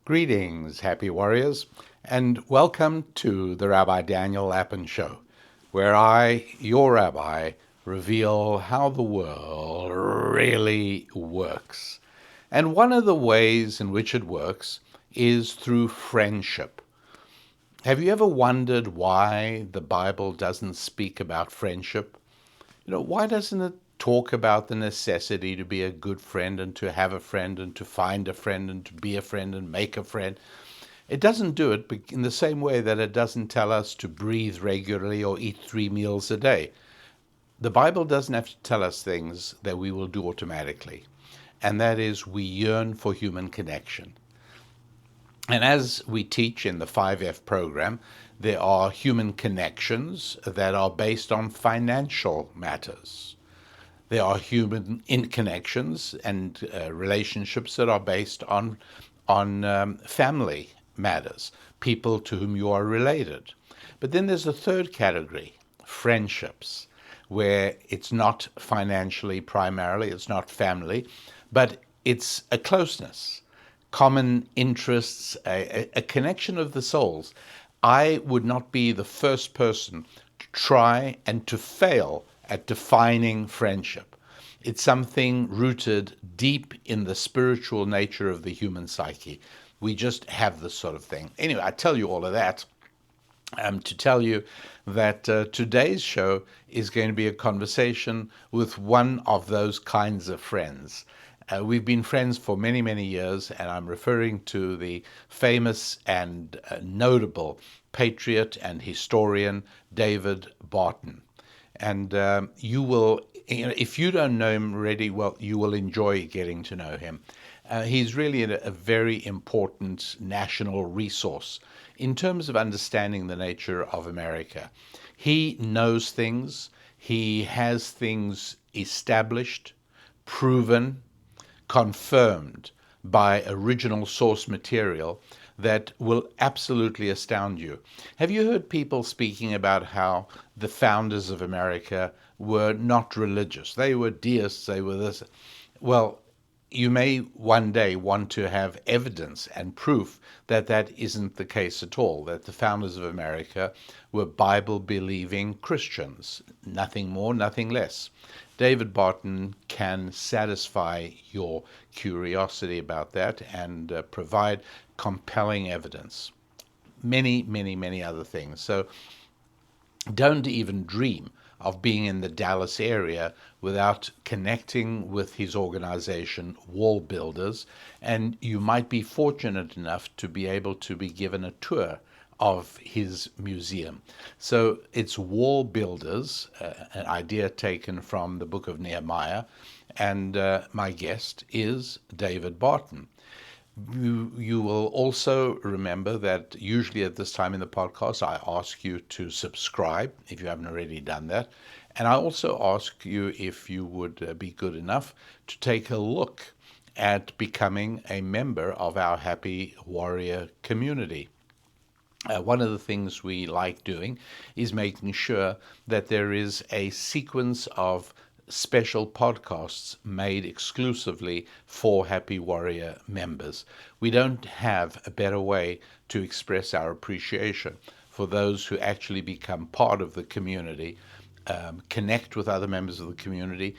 Greetings, happy warriors, and welcome to the Rabbi Daniel Lapin Show, where I, your rabbi, reveal how the world really works. And one of the ways in which it works is through friendship. Have you ever wondered why the Bible doesn't speak about friendship? Why doesn't it talk about the necessity to be a good friend and to have a friend and to find a friend and to be a friend and make a friend? It doesn't do it in the same way that it doesn't tell us to breathe regularly or eat 3 meals a day. The Bible doesn't have to tell us things that we will do automatically, and that is we yearn for human connection. And as we teach in the 5F program, there are human connections that are based on financial matters. There are human connections and relationships that are based on family matters, people to whom you are related. But then there's a third category, friendships, where it's not financially primarily, it's not family, but it's a closeness, common interests, a connection of the souls. I would not be the first person to try and to fail at defining friendship. It's something rooted deep in the spiritual nature of the human psyche. We just have this sort of thing. Anyway, I tell you all of that to tell you that today's show is going to be a conversation with one of those kinds of friends. We've been friends for many, many years, and I'm referring to the famous and notable patriot and historian David Barton. And you will, if you don't know him already, well, you will enjoy getting to know him. He's really a very important national resource in terms of understanding the nature of America. He knows things, he has things established, proven, confirmed by original source material that will absolutely astound you. Have you heard people speaking about how the founders of America were not religious? They were deists, they were this. Well, you may one day want to have evidence and proof that that isn't the case at all, that the founders of America were Bible-believing Christians, nothing more, nothing less. David Barton can satisfy your curiosity about that and provide compelling evidence. Many, many, many other things. So don't even dream of being in the Dallas area without connecting with his organization, Wall Builders, and you might be fortunate enough to be able to be given a tour of his museum. So it's Wall Builders, an idea taken from the book of Nehemiah, and my guest is David Barton. You will also remember that usually at this time in the podcast, I ask you to subscribe if you haven't already done that. And I also ask you if you would be good enough to take a look at becoming a member of our Happy Warrior community. One of the things we like doing is making sure that there is a sequence of special podcasts made exclusively for Happy Warrior members. We don't have a better way to express our appreciation for those who actually become part of the community, connect with other members of the community,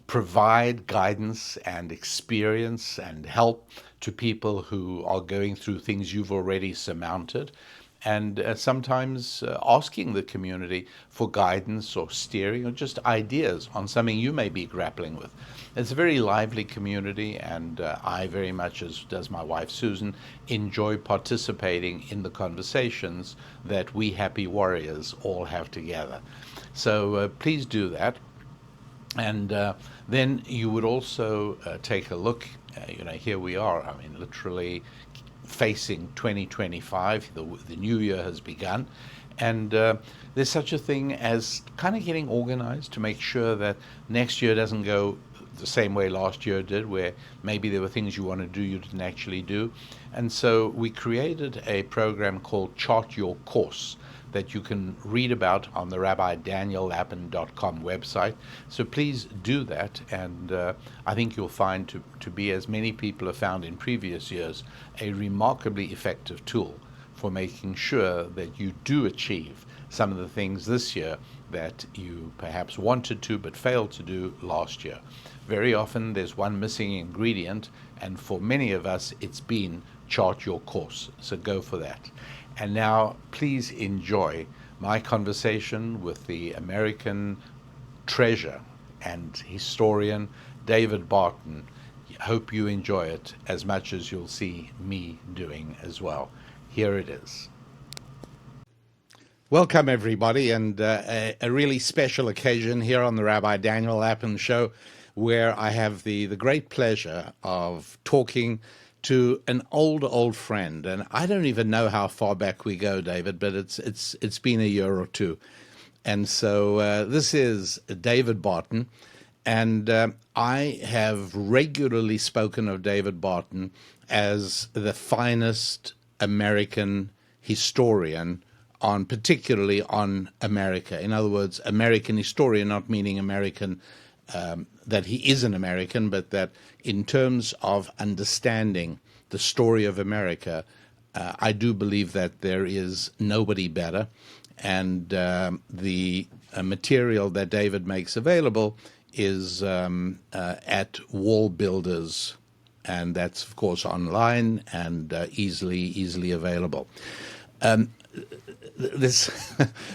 provide guidance and experience and help to people who are going through things you've already surmounted, and sometimes asking the community for guidance or steering or just ideas on something you may be grappling with. It's a very lively community, and I very much, as does my wife Susan, enjoy participating in the conversations that we Happy Warriors all have together. So please do that. And then you would also take a look, here we are, I mean, literally facing 2025, the new year has begun, and there's such a thing as kind of getting organized to make sure that next year doesn't go the same way last year did, where maybe there were things you want to do you didn't actually do. And so we created a program called Chart Your Course, that you can read about on the rabbidaniellapin.com website. So please do that, and I think you'll find to be, as many people have found in previous years, a remarkably effective tool for making sure that you do achieve some of the things this year that you perhaps wanted to but failed to do last year. Very often there's one missing ingredient, and for many of us it's been chart your course. So go for that. And now please enjoy my conversation with the American treasure and historian David Barton. Hope you enjoy it as much as you'll see me doing as well. Here it is. Welcome, everybody, and a really special occasion here on the Rabbi Daniel Lapin Show, where I have the great pleasure of talking to an old friend. And I don't even know how far back we go, David, but it's been a year or two. And so this is David Barton, and I have regularly spoken of David Barton as the finest American historian particularly on America. In other words, American historian, not meaning American, that he is an American, but that in terms of understanding the story of America, I do believe that there is nobody better. And the material that David makes available is at Wall Builders, and that's, of course, online and easily available.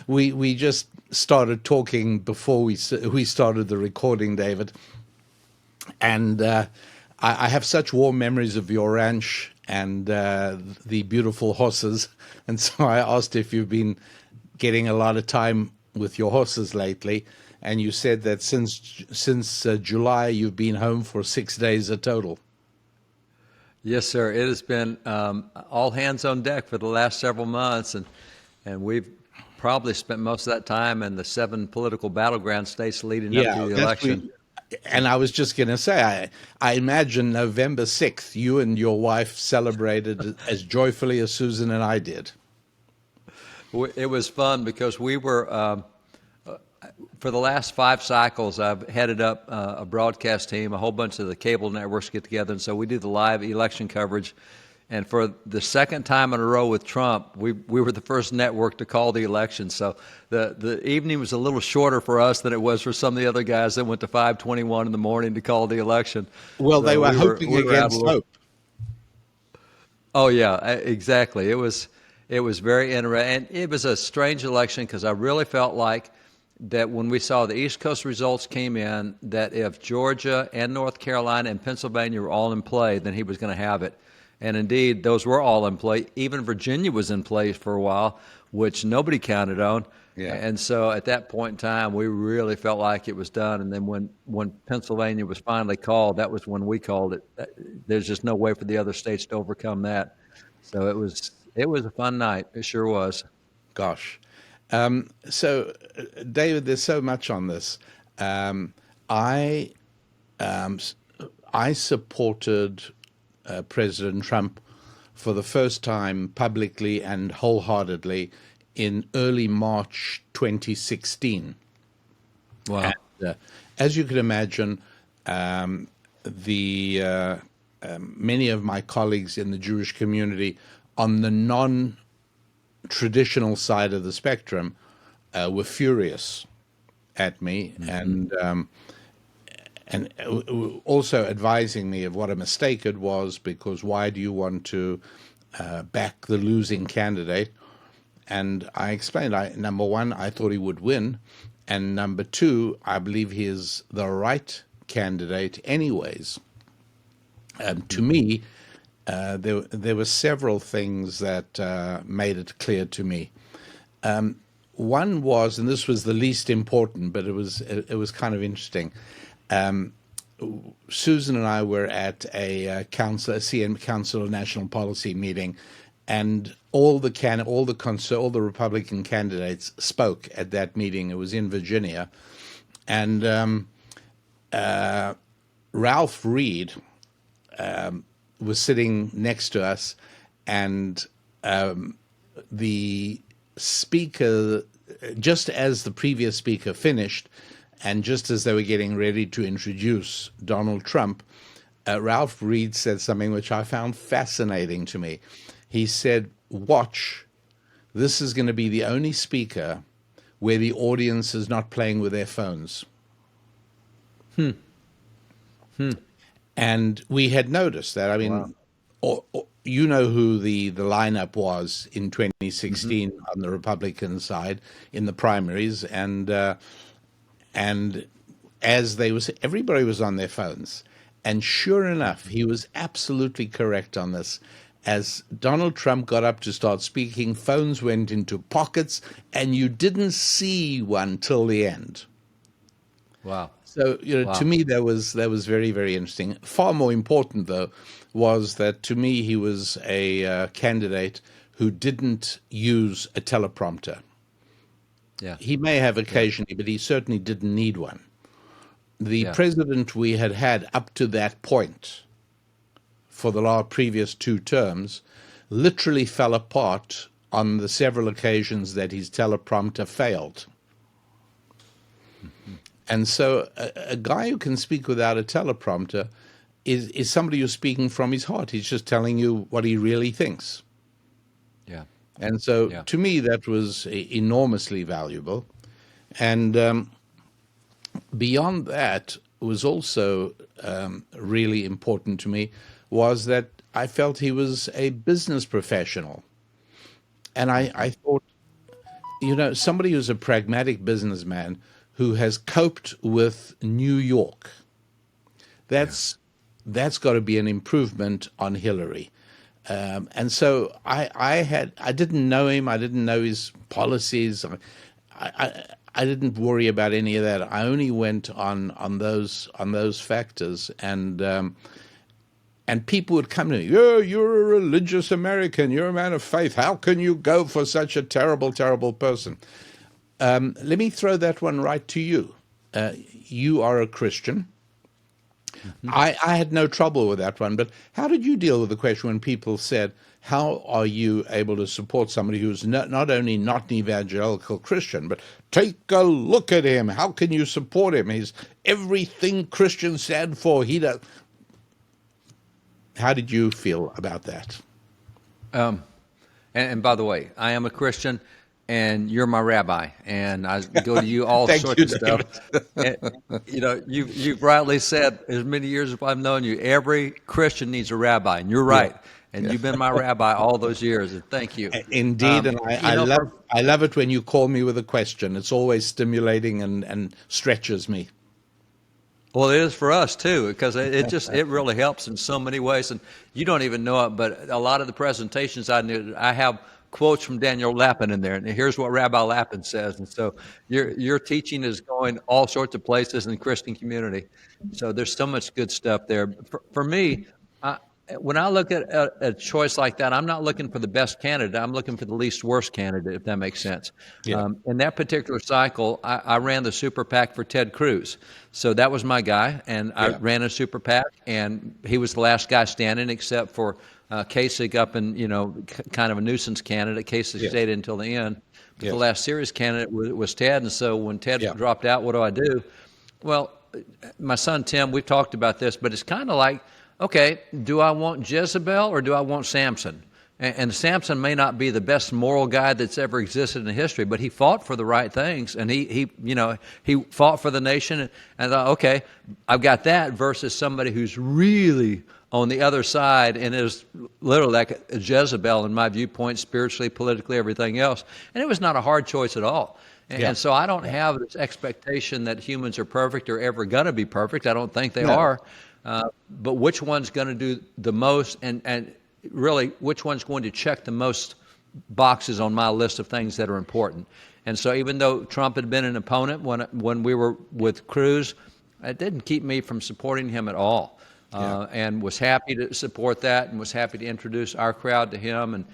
We just started talking before we started the recording, David, and I have such warm memories of your ranch and the beautiful horses, and so I asked if you've been getting a lot of time with your horses lately, and you said that since July you've been home for 6 days a total. Yes, sir. It has been all hands on deck for the last several months, and we've probably spent most of that time in the 7 political battleground states leading up to the election. And I was just going to say, I imagine November 6th, you and your wife celebrated as joyfully as Susan and I did. It was fun because we were, for the last 5 cycles, I've headed up a broadcast team. A whole bunch of the cable networks get together, and so we do the live election coverage. And for the second time in a row with Trump, we were the first network to call the election. So the evening was a little shorter for us than it was for some of the other guys that went to 5:21 in the morning to call the election. Well, so they were hoping against hope. Oh yeah, exactly. It was very interesting, and it was a strange election because I really felt like that when we saw the East Coast results came in, that if Georgia and North Carolina and Pennsylvania were all in play, then he was going to have it. And indeed, those were all in play. Even Virginia was in play for a while, which nobody counted on. Yeah. And so at that point in time, we really felt like it was done. And then when Pennsylvania was finally called, that was when we called it. There's just no way for the other states to overcome that. So it was a fun night. It sure was. Gosh. So, David, there's so much on this. I supported President Trump for the first time publicly and wholeheartedly in early March 2016. Wow. And, as you can imagine, many of my colleagues in the Jewish community on the non-traditional side of the spectrum were furious at me, mm-hmm. And also advising me of what a mistake it was, because why do you want to back the losing candidate? And I explained, number one, I thought he would win, and number two, I believe he is the right candidate anyways. To me, there were several things that made it clear to me. One was, and this was the least important, but it was kind of interesting. Susan and I were at a CN Council of National Policy meeting, and all the Republican candidates spoke at that meeting. It was in Virginia, and Ralph Reed was sitting next to us, and the speaker, just as the previous speaker finished, and just as they were getting ready to introduce Donald Trump, Ralph Reed said something which I found fascinating to me. He said, "Watch, this is going to be the only speaker where the audience is not playing with their phones." And we had noticed that. I Wow. mean, you know who the lineup was in 2016 on the Republican side in the primaries, and as they was everybody was on their phones, and sure enough, he was absolutely correct on this. As Donald Trump got up to start speaking, phones went into pockets, and you didn't see one till the end. Wow. So, to Wow. me, that was very, very interesting. Far more important, though, was that to me he was a candidate who didn't use a teleprompter. Yeah. He may have Yeah. occasionally, but he certainly didn't need one. The Yeah. president we had had up to that point for the previous 2 terms literally fell apart on the several occasions that his teleprompter failed. And so a guy who can speak without a teleprompter is somebody who's speaking from his heart. He's just telling you what he really thinks. Yeah. And so Yeah. to me, that was enormously valuable. And beyond that, was also really important to me was that I felt he was a business professional. And I thought, somebody who's a pragmatic businessman who has coped with New York, Yeah. that's got to be an improvement on Hillary. And so I didn't know him. I didn't know his policies. I didn't worry about any of that. I only went on those factors, and people would come to me, "Oh, you're a religious American. You're a man of faith. How can you go for such a terrible, terrible person?" Let me throw that one right to you. You are a Christian. I had no trouble with that one, but how did you deal with the question when people said, "How are you able to support somebody who's not only not an evangelical Christian, but take a look at him. How can you support him? He's everything Christians stand for. He does." How did you feel about that? And by the way, I am a Christian, and you're my rabbi, and I go to you all Thank sorts you, of stuff. David. And, you've rightly said, as many years as I've known you, every Christian needs a rabbi, and you're Yeah. right. And you've been my rabbi all those years, and thank you. Indeed, and I love For I love it when you call me with a question. It's always stimulating and stretches me. Well, it is for us too, because it really helps in so many ways, and you don't even know it. But a lot of the presentations I have quotes from Daniel Lapin in there, and here's what Rabbi Lapin says, and so your teaching is going all sorts of places in the Christian community. So there's so much good stuff there. For me, when I look at a choice like that, I'm not looking for the best candidate. I'm looking for the least worst candidate, if that makes sense. Yeah. In that particular cycle, I ran the super PAC for Ted Cruz. So that was my guy, and I Yeah. ran a super PAC, and he was the last guy standing except for Kasich up in, kind of a nuisance candidate. Kasich Yes. stayed until the end. But the Yes. last serious candidate was Ted, and so when Ted Yeah. dropped out, what do I do? Well, my son Tim, we've talked about this, but it's kind of like, okay, do I want Jezebel or do I want Samson? And Samson may not be the best moral guy that's ever existed in history, but he fought for the right things, and he fought for the nation. And I thought, okay, I've got that versus somebody who's really on the other side and is literally like a Jezebel in my viewpoint, spiritually, politically, everything else. And it was not a hard choice at all. Yeah. And so I don't have this expectation that humans are perfect or ever going to be perfect. I don't think they No. are. But which one's going to do the most, and really which one's going to check the most boxes on my list of things that are important? And so even though Trump had been an opponent when we were with Cruz, it didn't keep me from supporting him at all. And was happy to support that, and was happy to introduce our crowd to him. And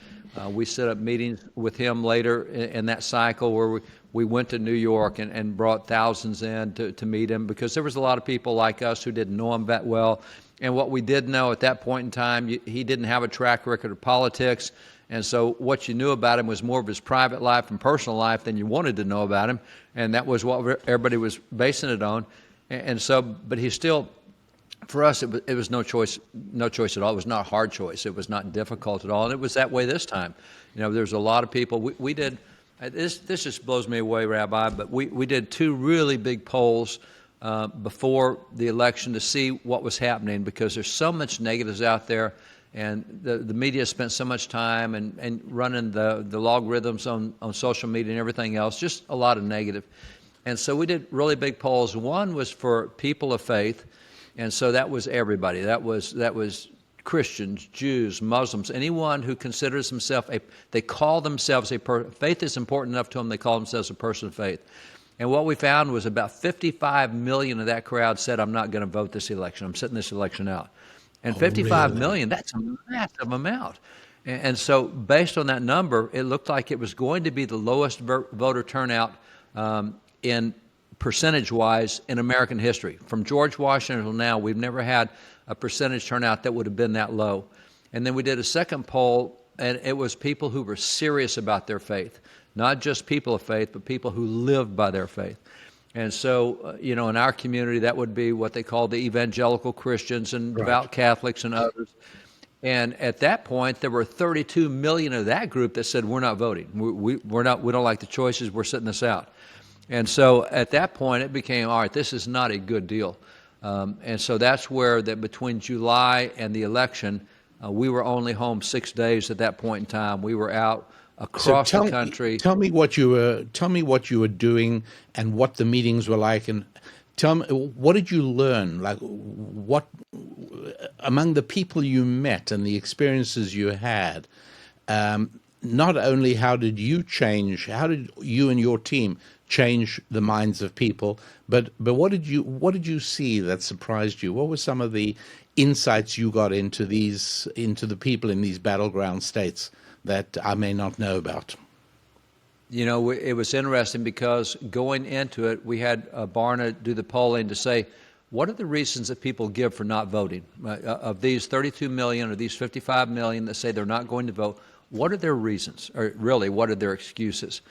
we set up meetings with him later in that cycle where we went to New York and brought thousands in to meet him, because there was a lot of people like us who didn't know him that well. And what we did know at that point in time, he didn't have a track record of politics. And so what you knew about him was more of his private life and personal life than you wanted to know about him. And that was what everybody was basing it on. And so, but he still, for us, it was no choice at all. It was not a hard choice. It was not difficult at all. And it was that way this time. There's a lot of people. We did, this just blows me away, Rabbi, but we did 2 really big polls before the election to see what was happening, because there's so much negatives out there. And the media spent so much time and running the logarithms on social media and everything else, just a lot of negative. And so we did really big polls. One was for people of faith, and so that was everybody. That was Christians, Jews, Muslims, anyone who considers himself they call themselves faith is important enough to them, they call themselves a person of faith. And what we found was about 55 million of that crowd said, I'm not going to vote this election. I'm sitting this election out. And 55 really? million, that's a massive amount. And so based on that number, it looked like it was going to be the lowest voter turnout in percentage-wise in American history. From George Washington until now, we've never had a percentage turnout that would have been that low. And then we did a second poll, and it was people who were serious about their faith, not just people of faith, but people who lived by their faith. And so, in our community, that would be what they call the evangelical Christians and devout Catholics and others. And at that point, there were 32 million of that group that said, we're not voting. We don't like the choices. We're sitting this out. And so at that point, it became, all right, this is not a good deal. And so that's where that between July and the election, we were only home 6 days at that point in time. We were out across the country. Tell me what you were doing and what the meetings were like, and tell me, what did you learn? Like, what among the people you met and the experiences you had? Not only how did you and your team change the minds of people, but what did you see that surprised you? What were some of the insights you got into the people in these battleground states that I may not know about? It was interesting because going into it, we had Barton do the polling to say, what are the reasons that people give for not voting? Of these 32 million or these 55 million that say they're not going to vote, what are their reasons? Or really, what are their excuses?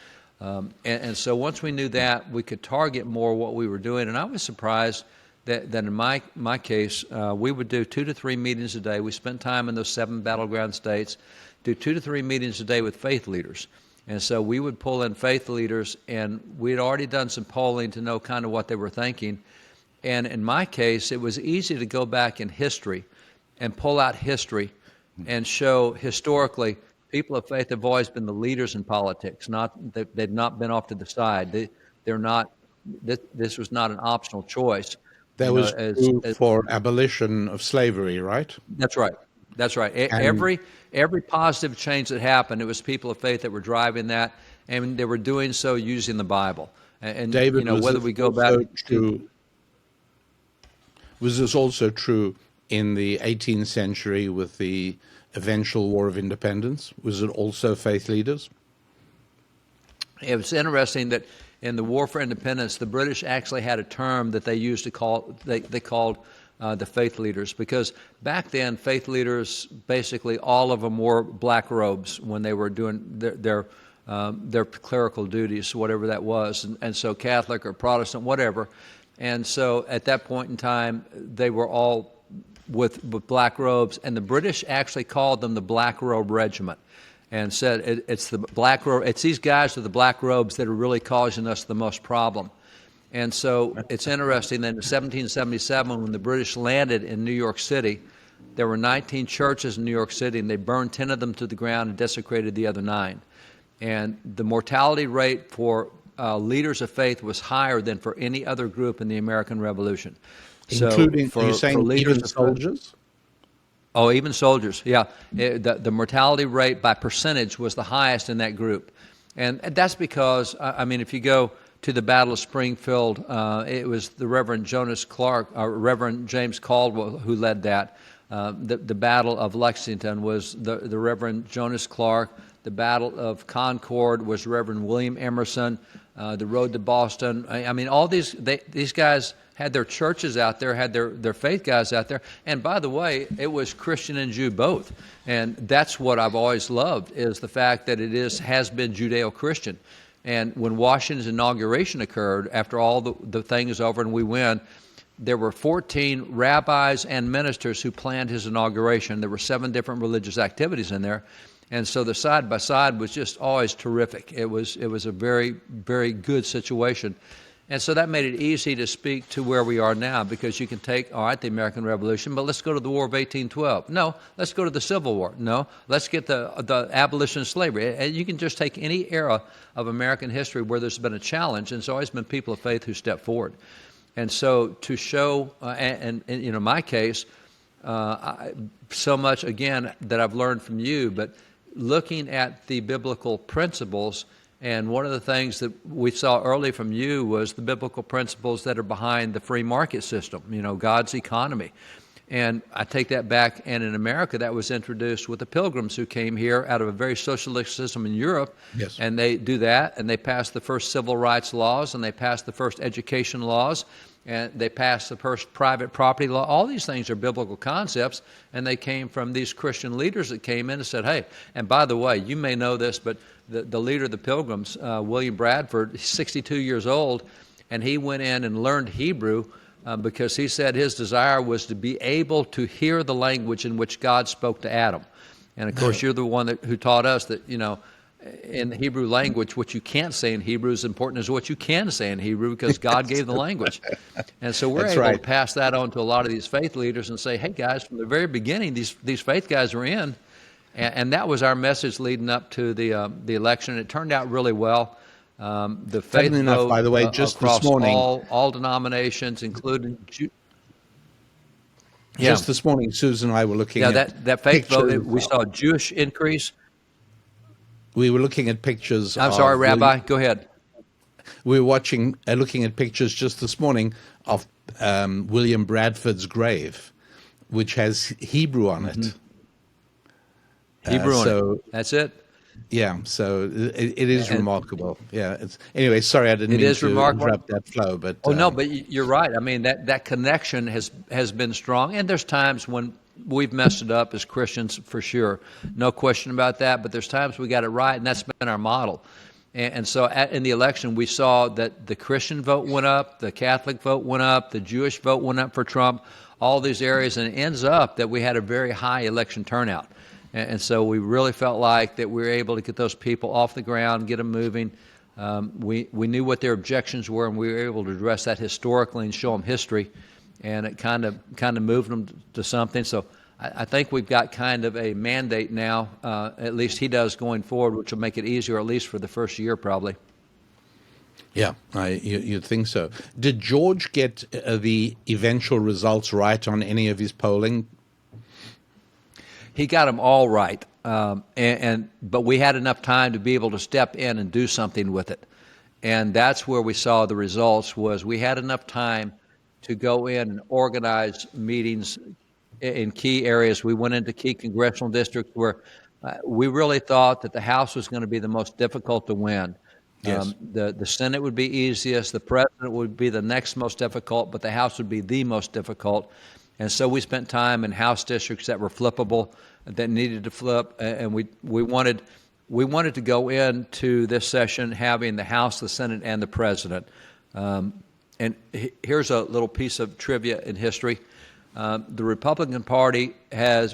And so once we knew that, we could target more what we were doing. And I was surprised that in my case, we would do 2 to 3 meetings a day. We spent time in those 7 battleground states, do 2 to 3 meetings a day with faith leaders. And so we would pull in faith leaders, and we'd already done some polling to know kind of what they were thinking. And in my case, it was easy to go back in history and pull out history and show historically people of faith have always been the leaders in politics. They've not been off to the side. They're not. This was not an optional choice. That was true for abolition of slavery, right? That's right. That's right. Every positive change that happened, it was people of faith that were driving that, and they were doing so using the Bible. And David, whether we go back to, was this also true in the 18th century with the eventual War of Independence? Was it also faith leaders? It was interesting that in the War for Independence, the British actually had a term that they used to call, they called the faith leaders, because back then, faith leaders, basically all of them wore black robes when they were doing their clerical duties, whatever that was, and so Catholic or Protestant, whatever. And so at that point in time, they were all with black robes, and the British actually called them the Black Robe Regiment, and said it's the black robe. It's these guys with the black robes that are really causing us the most problem. And so it's interesting that in 1777, when the British landed in New York City, there were 19 churches in New York City, and they burned 10 of them to the ground and desecrated the other 9. And the mortality rate for leaders of faith was higher than for any other group in the American Revolution. Including, so are you saying even soldiers? Oh, even soldiers, yeah. The mortality rate by percentage was the highest in that group. And that's because, if you go to the Battle of Springfield, it was the Reverend Reverend James Caldwell who led that. The Battle of Lexington was the Reverend Jonas Clark. The Battle of Concord was Reverend William Emerson. the road to Boston. I mean, all these guys had their churches out there, had their faith guys out there. And by the way, it was Christian and Jew both. And that's what I've always loved, is the fact that has been Judeo-Christian. And when Washington's inauguration occurred, after all the thing is over and we win, there were 14 rabbis and ministers who planned his inauguration. There were 7 different religious activities in there. And so the side by side was just always terrific. It was a very, very good situation. And so that made it easy to speak to where we are now, because you can take, all right, the American Revolution, but let's go to the War of 1812. No, let's go to the Civil War. No, let's get the abolition of slavery. And you can just take any era of American history where there's been a challenge, and it's always been people of faith who step forward. And so to show, and you know, my case, so much, again, that I've learned from you, but looking at the biblical principles. And one of the things that we saw early from you was the biblical principles that are behind the free market system, you know, God's economy. And I take that back, and in America that was introduced with the Pilgrims who came here out of a very socialist system in Europe. Yes. And they do that, and they passed the first civil rights laws, and they passed the first education laws, and they passed the first private property law. All these things are biblical concepts, and they came from these Christian leaders that came in and said, hey, and by the way, you may know this, but the leader of the Pilgrims, William Bradford, he's 62 years old, and he went in and learned Hebrew because he said his desire was to be able to hear the language in which God spoke to Adam. And of course, you're the one who taught us that, you know, in the Hebrew language, what you can't say in Hebrew is important as what you can say in Hebrew, because God gave the language. And so we're able to pass that on to a lot of these faith leaders and say, hey, guys, from the very beginning, these faith guys were in. And that was our message leading up to the election. It turned out really well. The faith vote, by the way, just across this morning, all denominations, including just this morning, Susan and I were looking at that faith pictures. vote. We saw a Jewish increase. We were looking at pictures. I'm sorry, Rabbi. Go ahead. We were looking at pictures just this morning of William Bradford's grave, which has Hebrew on it. Hebrew on it. That's it. Yeah, so it is remarkable. Yeah. Anyway, sorry, I didn't mean to interrupt that flow. But no, but you're right. I mean, that connection has been strong, and there's times when we've messed it up as Christians, for sure, no question about that. But there's times we got it right, and that's been our model. And so in the election, we saw that the Christian vote went up, the Catholic vote went up, the Jewish vote went up for Trump, all these areas, and it ends up that we had a very high election turnout. And so we really felt like that we were able to get those people off the ground, get them moving. We knew what their objections were, and we were able to address that historically and show them history, and it kind of moved them to something. So I think we've got kind of a mandate now, at least he does going forward, which will make it easier, at least for the first year probably. Yeah, you'd think so. Did George get the eventual results right on any of his polling? He got them all right, but we had enough time to be able to step in and do something with it. And that's where we saw the results, was we had enough time to go in and organize meetings in key areas. We went into key congressional districts where we really thought that the House was going to be the most difficult to win. Yes. The Senate would be easiest, the President would be the next most difficult, but the House would be the most difficult. And so we spent time in House districts that were flippable, that needed to flip, and we wanted to go into this session having the House, the Senate, and the President. And here's a little piece of trivia in history. The Republican Party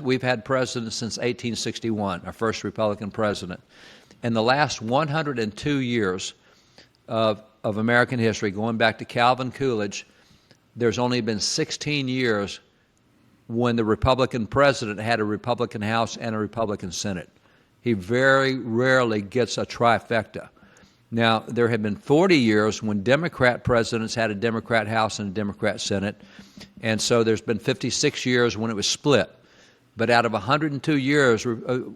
we've had presidents since 1861, our first Republican president. In the last 102 years of American history, going back to Calvin Coolidge, there's only been 16 years when the Republican president had a Republican House and a Republican Senate. He very rarely gets a trifecta. Now, there have been 40 years when Democrat presidents had a Democrat House and a Democrat Senate, and so there's been 56 years when it was split. But out of 102 years,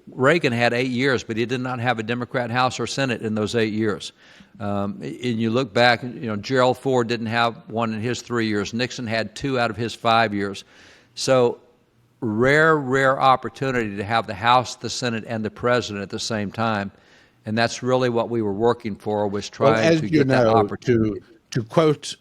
Reagan had 8 years, but he did not have a Democrat House or Senate in those 8 years. And you look back, Gerald Ford didn't have one in his 3 years. Nixon had 2 out of his 5 years. So rare opportunity to have the House, the Senate, and the President at the same time. And that's really what we were working for, was Well, trying as to you get that know, opportunity. to quote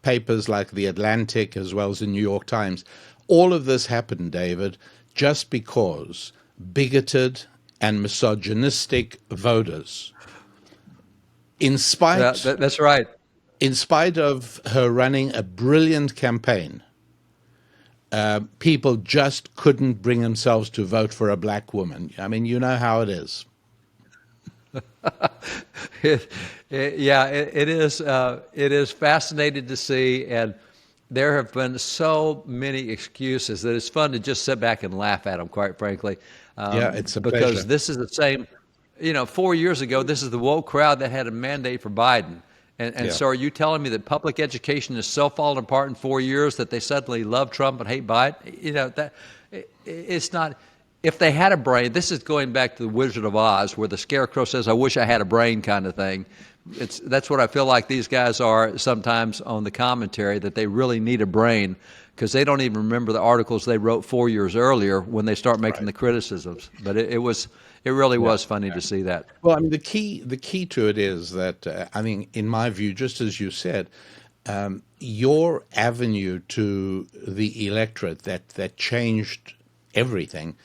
papers like The Atlantic as well as the New York Times, all of this happened, David, just because bigoted and misogynistic voters, in Yeah, spite that's right. in spite of her running a brilliant campaign, people just couldn't bring themselves to vote for a black woman. I mean, you know how it is. It is. It is fascinating to see, and there have been so many excuses that it's fun to just sit back and laugh at them. Quite frankly, Yeah, it's a because pleasure. this is the same. 4 years ago, this is the woke crowd that had a mandate for Biden. And Yeah, so, are you telling me that public education is so falling apart in 4 years that they suddenly love Trump and hate Biden? It's not. If they had a brain, this is going back to the Wizard of Oz, where the scarecrow says, "I wish I had a brain," kind of thing. That's what I feel like these guys are sometimes on the commentary, that they really need a brain, because they don't even remember the articles they wrote 4 years earlier when they start making right. the criticisms. But it really Yeah. was funny to see that. Well, I mean, the key to it is that I mean, in my view, just as you said, your avenue to the electorate that changed everything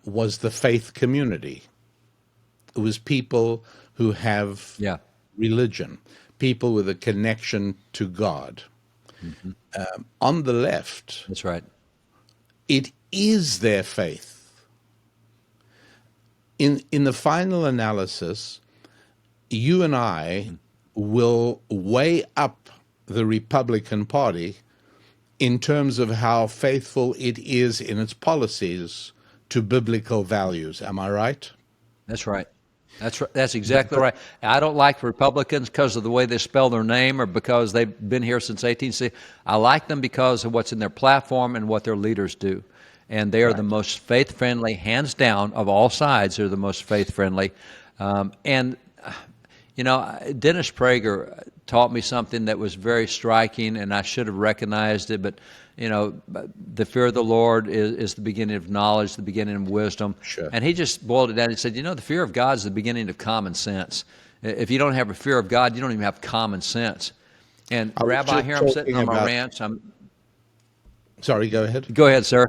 was the faith community. It was people who have Yeah, religion, people with a connection to God. On the left, that's right. it is their faith. In the final analysis, you and I will weigh up the Republican Party in terms of how faithful it is in its policies to biblical values. Am I right? That's right. That's right. That's exactly right. I don't like Republicans because of the way they spell their name, or because they've been here since 1860. I like them because of what's in their platform and what their leaders do. And they are the Right. most faith-friendly, hands down, of all sides. They're the most faith-friendly. And Dennis Prager taught me something that was very striking, and I should have recognized it. But the fear of the Lord is the beginning of knowledge, the beginning of wisdom. Sure. And he just boiled it down. He said, the fear of God is the beginning of common sense. If you don't have a fear of God, you don't even have common sense. And I was Rabbi, just here I'm sitting talking on my about. ranch. Sorry, go ahead. Go ahead, sir.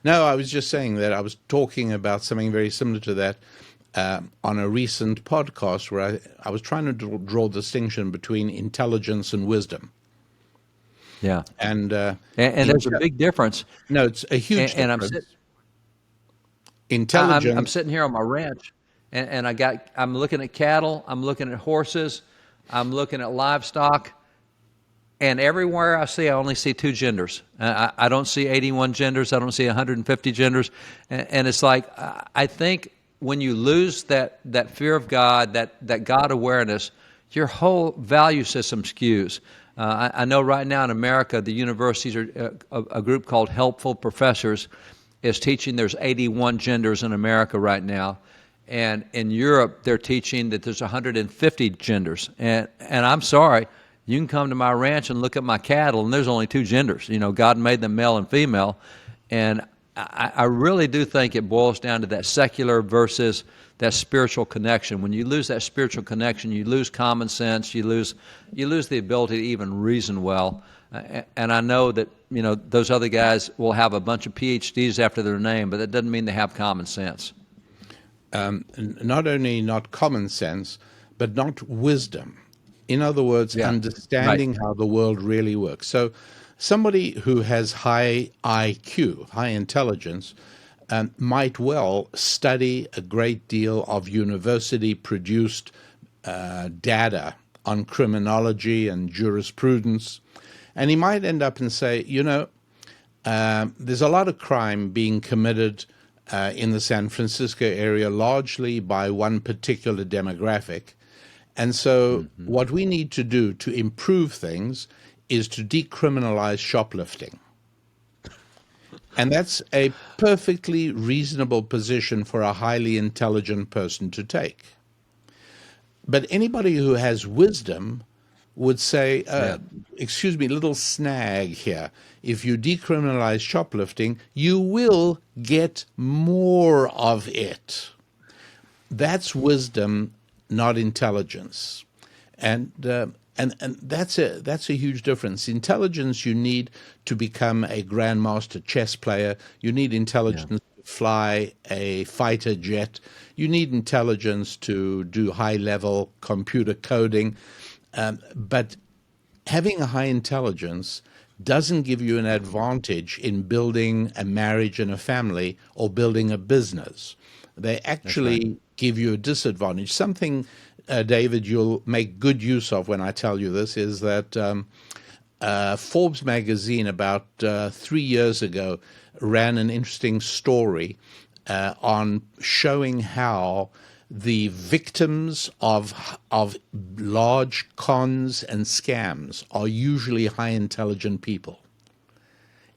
No, I was just saying that I was talking about something very similar to that on a recent podcast where I was trying to draw a distinction between intelligence and wisdom. Yeah. And And there's a inte- big difference. no, it's a huge And difference. I'm Intelligence, sitting here on my ranch, and I'm looking at cattle, I'm looking at horses, I'm looking at livestock, and everywhere I only see two genders. I don't see 81 genders. I don't see 150 genders. And it's like, I think when you lose that fear of God, that God awareness, your whole value system skews. I know right now in America, the universities are a group called Helpful Professors is teaching there's 81 genders in America right now. And in Europe, they're teaching that there's 150 genders. And I'm sorry, you can come to my ranch and look at my cattle, and there's only two genders. God made them male and female. And I really do think it boils down to that secular versus that spiritual connection. When you lose that spiritual connection, you lose common sense, you lose the ability to even reason well. And I know that those other guys will have a bunch of PhDs after their name, but that doesn't mean they have common sense. not only not common sense, but not wisdom. In other words, Yeah, right. understanding how the world really works. So, somebody who has high IQ, high intelligence, might well study a great deal of university produced data on criminology and jurisprudence. And he might end up and say, there's a lot of crime being committed in the San Francisco area, largely by one particular demographic. And so, what we need to do to improve things is to decriminalize shoplifting. And that's a perfectly reasonable position for a highly intelligent person to take. But anybody who has wisdom would say, Yeah. excuse me, little snag here. If you decriminalize shoplifting, you will get more of it. That's wisdom, not intelligence. And that's a huge difference. Intelligence, you need to become a grandmaster chess player. You need Yeah. intelligence to fly a fighter jet. You need intelligence to do high-level computer coding. But having a high intelligence doesn't give you an advantage in building a marriage and a family or building a business. They That's right. actually give you a disadvantage. Something, David, you'll make good use of when I tell you this is that Forbes magazine about 3 years ago ran an interesting story on showing how the victims of large cons and scams are usually high intelligent people.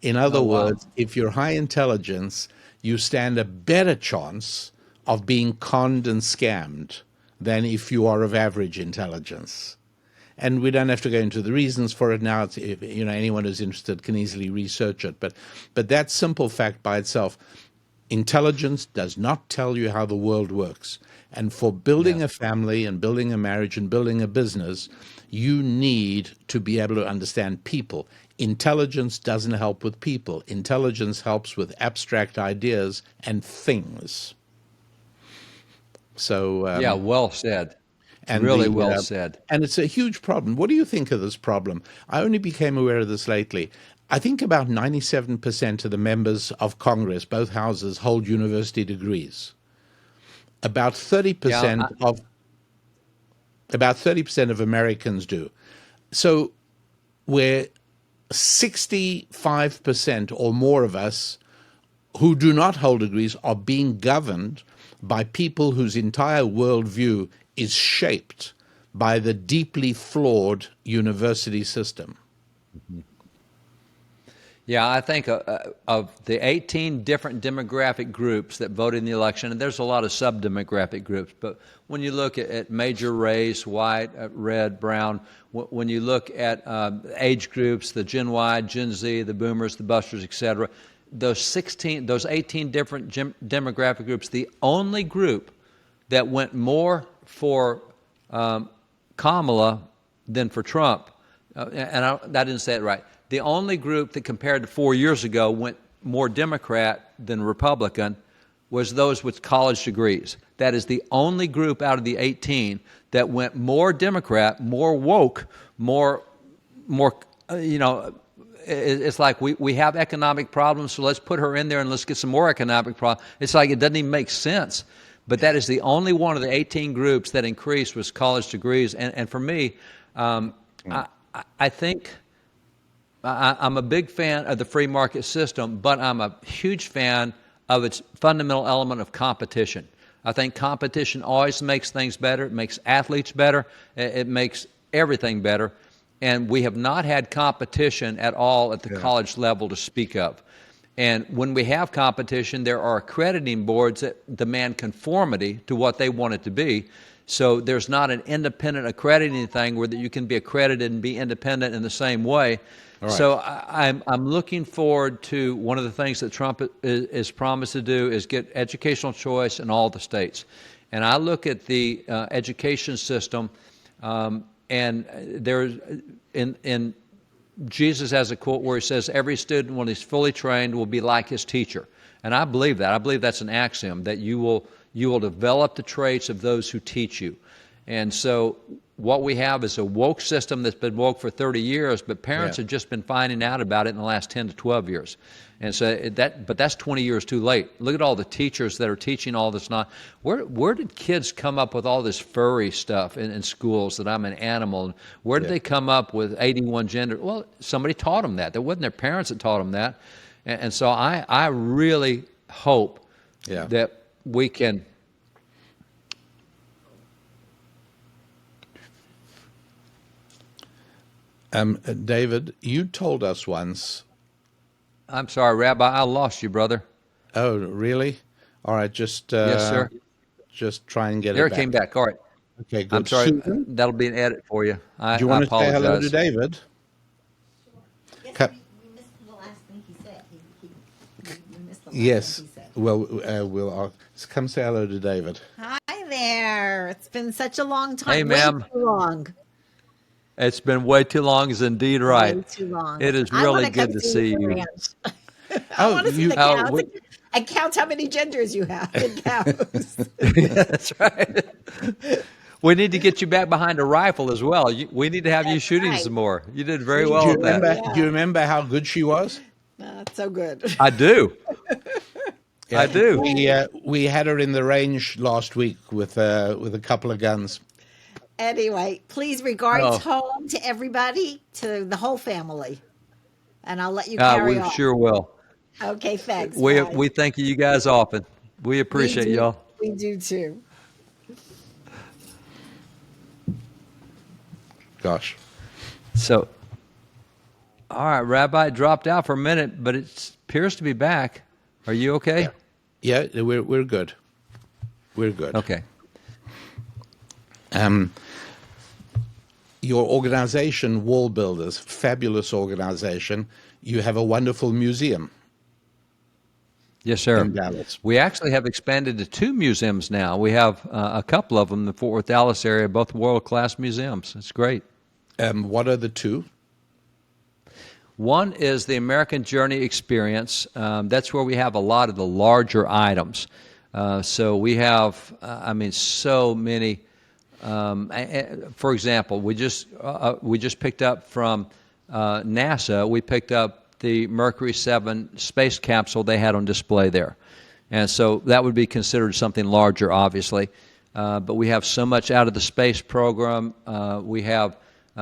In other Oh, wow. words, if you're high intelligence, you stand a better chance of being conned and scammed than if you are of average intelligence. And we don't have to go into the reasons for it now. It's, anyone who's interested can easily research it. But that simple fact by itself, intelligence does not tell you how the world works. And for building Yes. a family and building a marriage and building a business, you need to be able to understand people. Intelligence doesn't help with people. Intelligence helps with abstract ideas and things. So, Yeah, well said. and Really the well said. and it's a huge problem. What do you think of this problem? I only became aware of this lately. I think about 97% of the members of Congress, both houses, hold university degrees. About Yeah, 30% of about 30% of Americans do. So we're 65% or more of us who do not hold degrees are being governed by people whose entire worldview is shaped by the deeply flawed university system. yeah. I think of the 18 different demographic groups that voted in the election, and there's a lot of sub-demographic groups, but when you look at major race, white, red, brown, when you look at age groups, the Gen Y, Gen Z, the Boomers, the Busters, etc., those 18 different demographic groups, the only group that went more for Kamala than for Trump, I didn't say it right. The only group that compared to 4 years ago went more Democrat than Republican was those with college degrees. That is the only group out of the 18 that went more Democrat, more woke, more, it's like we have economic problems, so let's put her in there and let's get some more economic problems. It's like it doesn't even make sense. But that is the only one of the 18 groups that increased was college degrees. And for me, I think I'm a big fan of the free market system, but I'm a huge fan of its fundamental element of competition. I think competition always makes things better. It makes athletes better. It makes everything better. And we have not had competition at all at the college level to speak of. And when we have competition, there are accrediting boards that demand conformity to what they want it to be. So there's not an independent accrediting thing where that you can be accredited and be independent in the same way. All right. So I'm looking forward to one of the things that Trump is promised to do is get educational choice in all the states. And I look at the education system, and there's in Jesus has a quote where he says, every student, when he's fully trained, will be like his teacher. And I believe that. I believe that's an axiom, that you will develop the traits of those who teach you. And so what we have is a woke system that's been woke for 30 years, but parents have just been finding out about it in the last 10 to 12 years. And so but that's 20 years too late. Look at all the teachers that are teaching all this. Where did kids come up with all this furry stuff in schools, that I'm an animal? Where did they come up with 81 gender? Well, somebody taught them that. It wasn't their parents that taught them that. And so I really hope that we can. David, you told us once. I'm sorry, Rabbi, I lost you, brother. Oh, really? All right, just Yes, sir. just try and get There it it back. came back. All right. Okay, I'm good. sorry. Susan, That'll be an edit for you. do you I want to say hello to apologize. David? Yes, Co- we missed the last thing he said. We missed the last Yes. thing he said. Well, we'll come say hello to David. Hi there. It's been such a long time. Hey, Way ma'am. too long. It's been way too long is indeed right. Way too long. It is I want really to come good to see you see at the you. ranch. I Oh, want to see you. the Oh, cows and count how many genders you have in cows. That's right. We need to get you back behind a rifle as well. We need to have you That's shooting right. some more. You did very We well Do you at do, that. remember? Do you yeah. remember how good she was? That's so good. I do. I Yeah, do. we had her in the range last week with a couple of guns. Anyway, please regards Oh, home to everybody, to the whole family. And I'll let you carry we on. sure will. Okay, thanks. We Bye. we thank you guys often. We We appreciate do. y'all. We do too. Gosh. So, all right, Rabbi dropped out for a minute, but it appears to be back. Are you okay? Yeah, we're good. We're good. Okay. Your organization, Wall Builders, fabulous organization. You have a wonderful museum Yes, sir. in Dallas. We actually have expanded to 2 museums now. We have a couple of them in the Fort Worth, Dallas area, both world-class museums. It's great. What are the two? One is the American Journey Experience. That's where we have a lot of the larger items. So we have, so many. For example, we just picked up from NASA. We picked up the Mercury 7 space capsule they had on display there, and so that would be considered something larger, obviously. But we have so much out of the space program. We have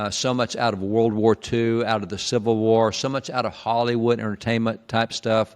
so much out of World War II, out of the Civil War, so much out of Hollywood entertainment type stuff.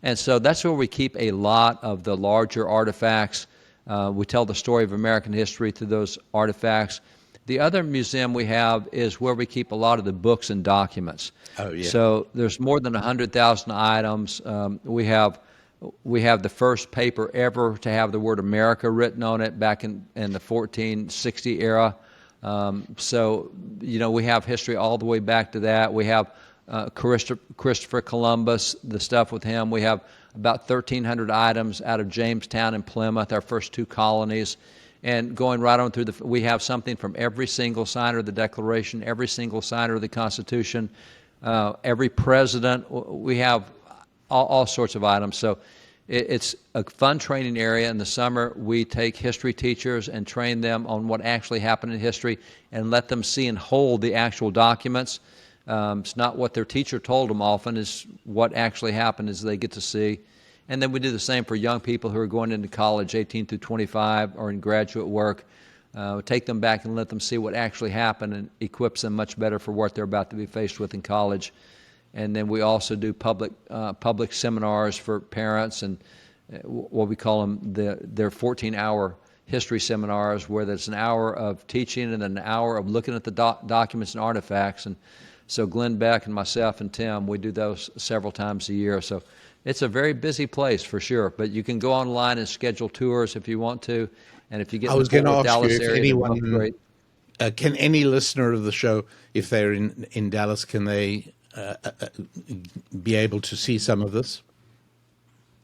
And so that's where we keep a lot of the larger artifacts. We tell the story of American history through those artifacts. The other museum we have is where we keep a lot of the books and documents. Oh, yeah. So there's more than 100,000 items. We have the first paper ever to have the word America written on it back in the 1460 era. We have history all the way back to that. We have Christopher Columbus, the stuff with him. We have about 1,300 items out of Jamestown and Plymouth, our first 2 colonies. And going right on through we have something from every single signer of the Declaration, every single signer of the Constitution, every president. We have all sorts of items. So it's a fun training area. In the summer, we take history teachers and train them on what actually happened in history and let them see and hold the actual documents. It's not what their teacher told them often, is what actually happened as they get to see. And then we do the same for young people who are going into college, 18 through 25, or in graduate work. Take them back and let them see what actually happened and equips them much better for what they're about to be faced with in college. And then we also do public seminars for parents, and what we call them their 14-hour history seminars, where there's an hour of teaching and an hour of looking at the documents and artifacts. And so Glenn Beck and myself and Tim, we do those several times a year. So it's a very busy place for sure. But you can go online and schedule tours if you want to. And if you get I in was the Fort going to Worth, ask you Dallas if area, they're both anyone, great. can any listener of the show, if they're in Dallas, can they be able to see some of this?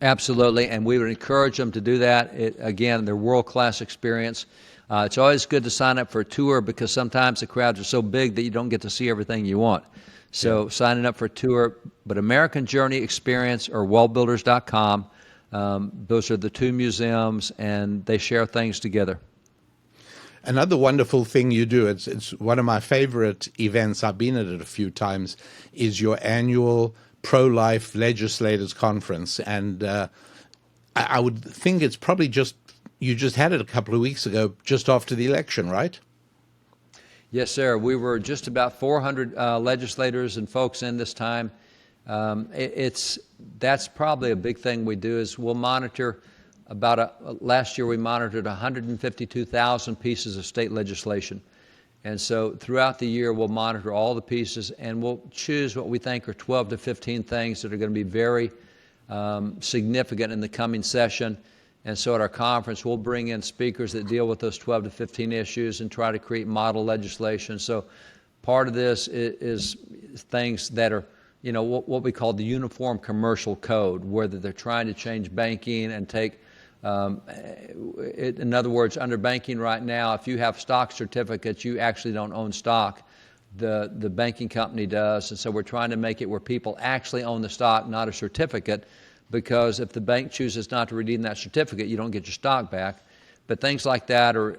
Absolutely, and we would encourage them to do that. Again, they're world-class experience. It's always good to sign up for a tour because sometimes the crowds are so big that you don't get to see everything you want. So signing up for a tour, but American Journey Experience or wallbuilders.com, those are the 2 museums, and they share things together. Another wonderful thing you do, it's one of my favorite events, I've been at it a few times, is your annual pro-life legislators conference. And I would think it's probably you just had it a couple of weeks ago, just after the election, right? Yes, sir. We were just about 400 legislators and folks in this time. That's probably a big thing we do is we'll monitor last year we monitored 152,000 pieces of state legislation. And so throughout the year, we'll monitor all the pieces, and we'll choose what we think are 12 to 15 things that are going to be very significant in the coming session. And so at our conference, we'll bring in speakers that deal with those 12 to 15 issues and try to create model legislation. So part of this is things that are, what we call the Uniform Commercial Code, whether they're trying to change banking and take In other words, under banking right now, if you have stock certificates, you actually don't own stock. The banking company does. And so we're trying to make it where people actually own the stock, not a certificate, because if the bank chooses not to redeem that certificate, you don't get your stock back. But things like that, or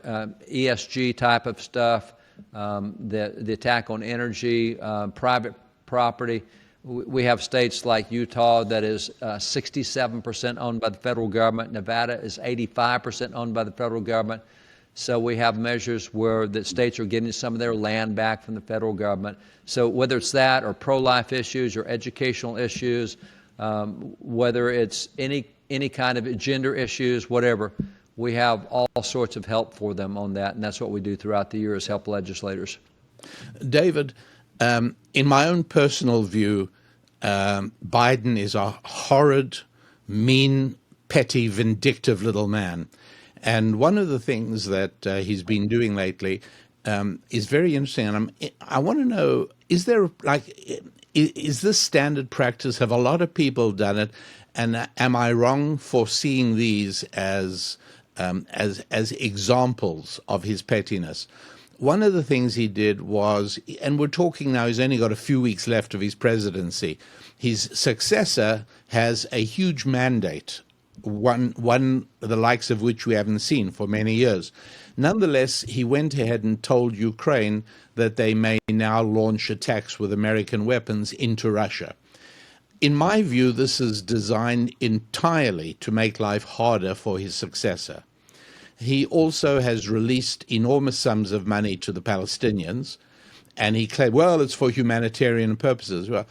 ESG type of stuff, the attack on energy, private property. We have states like Utah that is 67% owned by the federal government. Nevada is 85% owned by the federal government. So we have measures where the states are getting some of their land back from the federal government. So whether it's that or pro-life issues or educational issues, whether it's any kind of gender issues, whatever, we have all sorts of help for them on that. And that's what we do throughout the year is help legislators. David, in my own personal view, Biden is a horrid, mean, petty, vindictive little man. And one of the things that he's been doing lately is very interesting. And I want to know, is this standard practice? Have a lot of people done it? And am I wrong for seeing these as examples of his pettiness? One of the things he did was, and we're talking now, he's only got a few weeks left of his presidency. His successor has a huge mandate, one the likes of which we haven't seen for many years. Nonetheless, he went ahead and told Ukraine that they may now launch attacks with American weapons into Russia. In my view, this is designed entirely to make life harder for his successor. He also has released enormous sums of money to the Palestinians, and he claimed, well, it's for humanitarian purposes. Well,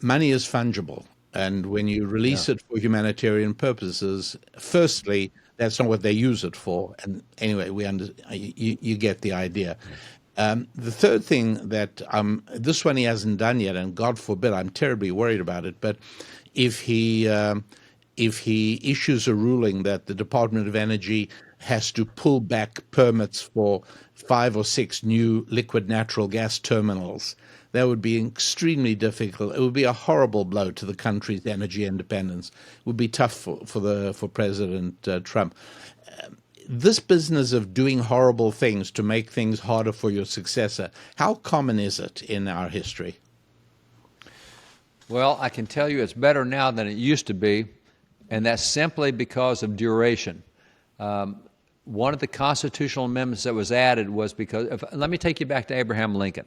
money is fungible, and when you release it for humanitarian purposes, firstly, that's not what they use it for. And anyway, you get the idea. The third thing that this one he hasn't done yet, and God forbid, I'm terribly worried about it, but if he issues a ruling that the Department of Energy has to pull back permits for 5 or 6 new liquid natural gas terminals, that would be extremely difficult. It would be a horrible blow to the country's energy independence. It would be tough for President Trump. This business of doing horrible things to make things harder for your successor, how common is it in our history? Well, I can tell you it's better now than it used to be, and that's simply because of duration. One of the constitutional amendments that was added was because, let me take you back to Abraham Lincoln.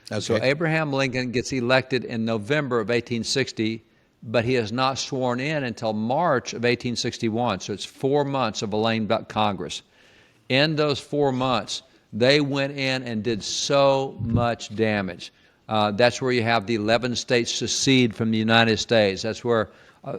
Okay. So Abraham Lincoln gets elected in November of 1860, but he is not sworn in until March of 1861. So it's 4 months of a lame duck Congress. In those 4 months, they went in and did so much damage. That's where you have the 11 states secede from the United States. That's where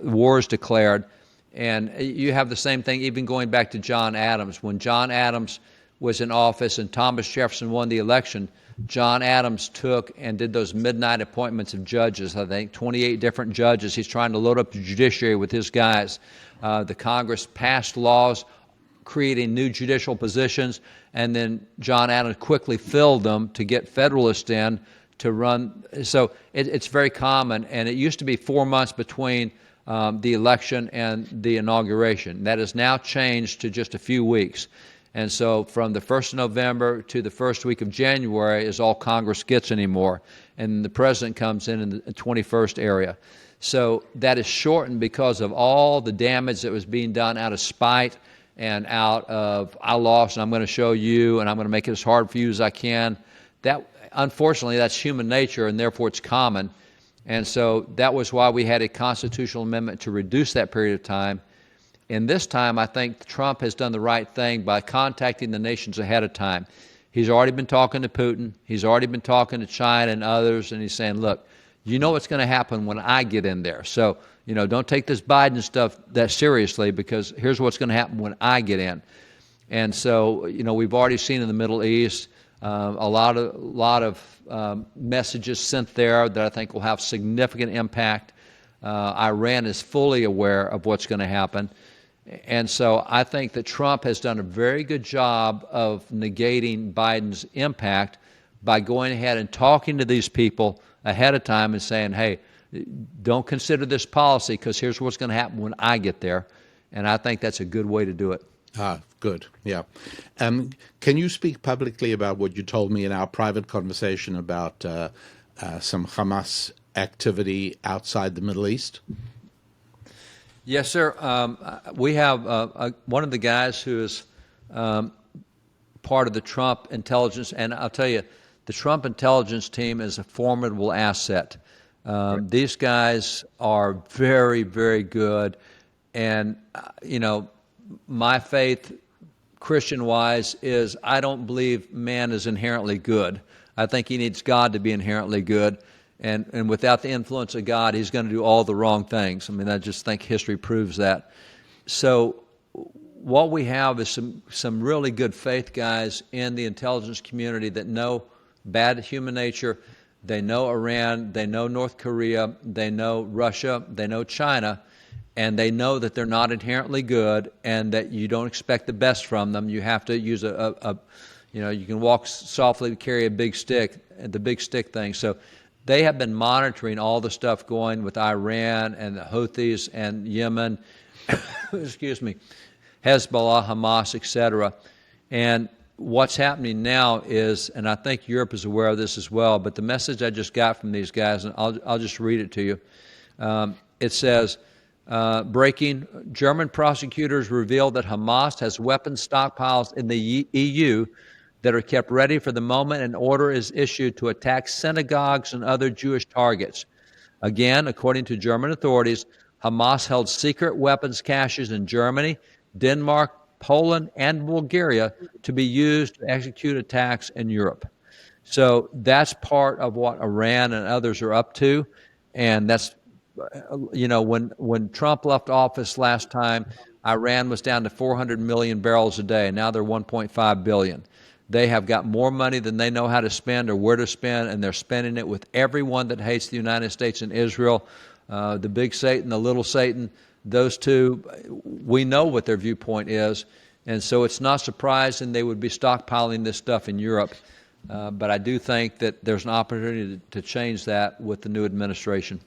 war is declared. And you have the same thing even going back to John Adams. When John Adams was in office and Thomas Jefferson won the election, John Adams took and did those midnight appointments of judges, I think, 28 different judges. He's trying to load up the judiciary with his guys. The Congress passed laws creating new judicial positions, and then John Adams quickly filled them to get Federalists in to run. So it's very common, and it used to be 4 months between the election and the inauguration. That has now changed to just a few weeks. And so from the 1st of November to the first week of January is all Congress gets anymore. And the president comes in the 21st area. So that is shortened because of all the damage that was being done out of spite and out of, I lost and I'm going to show you and I'm going to make it as hard for you as I can. That, unfortunately, that's human nature, and therefore it's common. And so that was why we had a constitutional amendment to reduce that period of time. And this time, I think Trump has done the right thing by contacting the nations ahead of time. He's already been talking to Putin. He's already been talking to China and others, and he's saying, look, you know what's going to happen when I get in there. So, don't take this Biden stuff that seriously, because here's what's going to happen when I get in. And so, we've already seen in the Middle East a lot of messages sent there that I think will have significant impact. Iran is fully aware of what's going to happen. And so I think that Trump has done a very good job of negating Biden's impact by going ahead and talking to these people ahead of time and saying, hey, don't consider this policy because here's what's going to happen when I get there. And I think that's a good way to do it. Ah, good. Yeah. Can you speak publicly about what you told me in our private conversation about some Hamas activity outside the Middle East? Yes, sir. We have one of the guys who is part of the Trump intelligence, and I'll tell you, the Trump intelligence team is a formidable asset. These guys are very, very good, and my faith, Christian-wise, is I don't believe man is inherently good. I think he needs God to be inherently good. And without the influence of God, he's going to do all the wrong things. I mean, I just think history proves that. So what we have is some really good faith guys in the intelligence community that know bad human nature. They know Iran, they know North Korea, they know Russia, they know China, and they know that they're not inherently good and that you don't expect the best from them. You have to use you can walk softly, carry a big stick, the big stick thing. So they have been monitoring all the stuff going with Iran and the Houthis and Yemen, excuse me, Hezbollah, Hamas, etc. And what's happening now is, and I think Europe is aware of this as well, but the message I just got from these guys, and I'll just read it to you. It says, breaking, German prosecutors revealed that Hamas has weapons stockpiles in the EU that are kept ready for the moment an order is issued to attack synagogues and other Jewish targets. Again, according to German authorities, Hamas held secret weapons caches in Germany, Denmark, Poland, and Bulgaria to be used to execute attacks in Europe. So that's part of what Iran and others are up to, and that's when Trump left office last time, Iran was down to 400 million barrels a day. Now they're 1.5 billion. They have got more money than they know how to spend or where to spend, and they're spending it with everyone that hates the United States and Israel. The big Satan, the little Satan, those two, we know what their viewpoint is. And so it's not surprising they would be stockpiling this stuff in Europe. But I do think that there's an opportunity to change that with the new administration.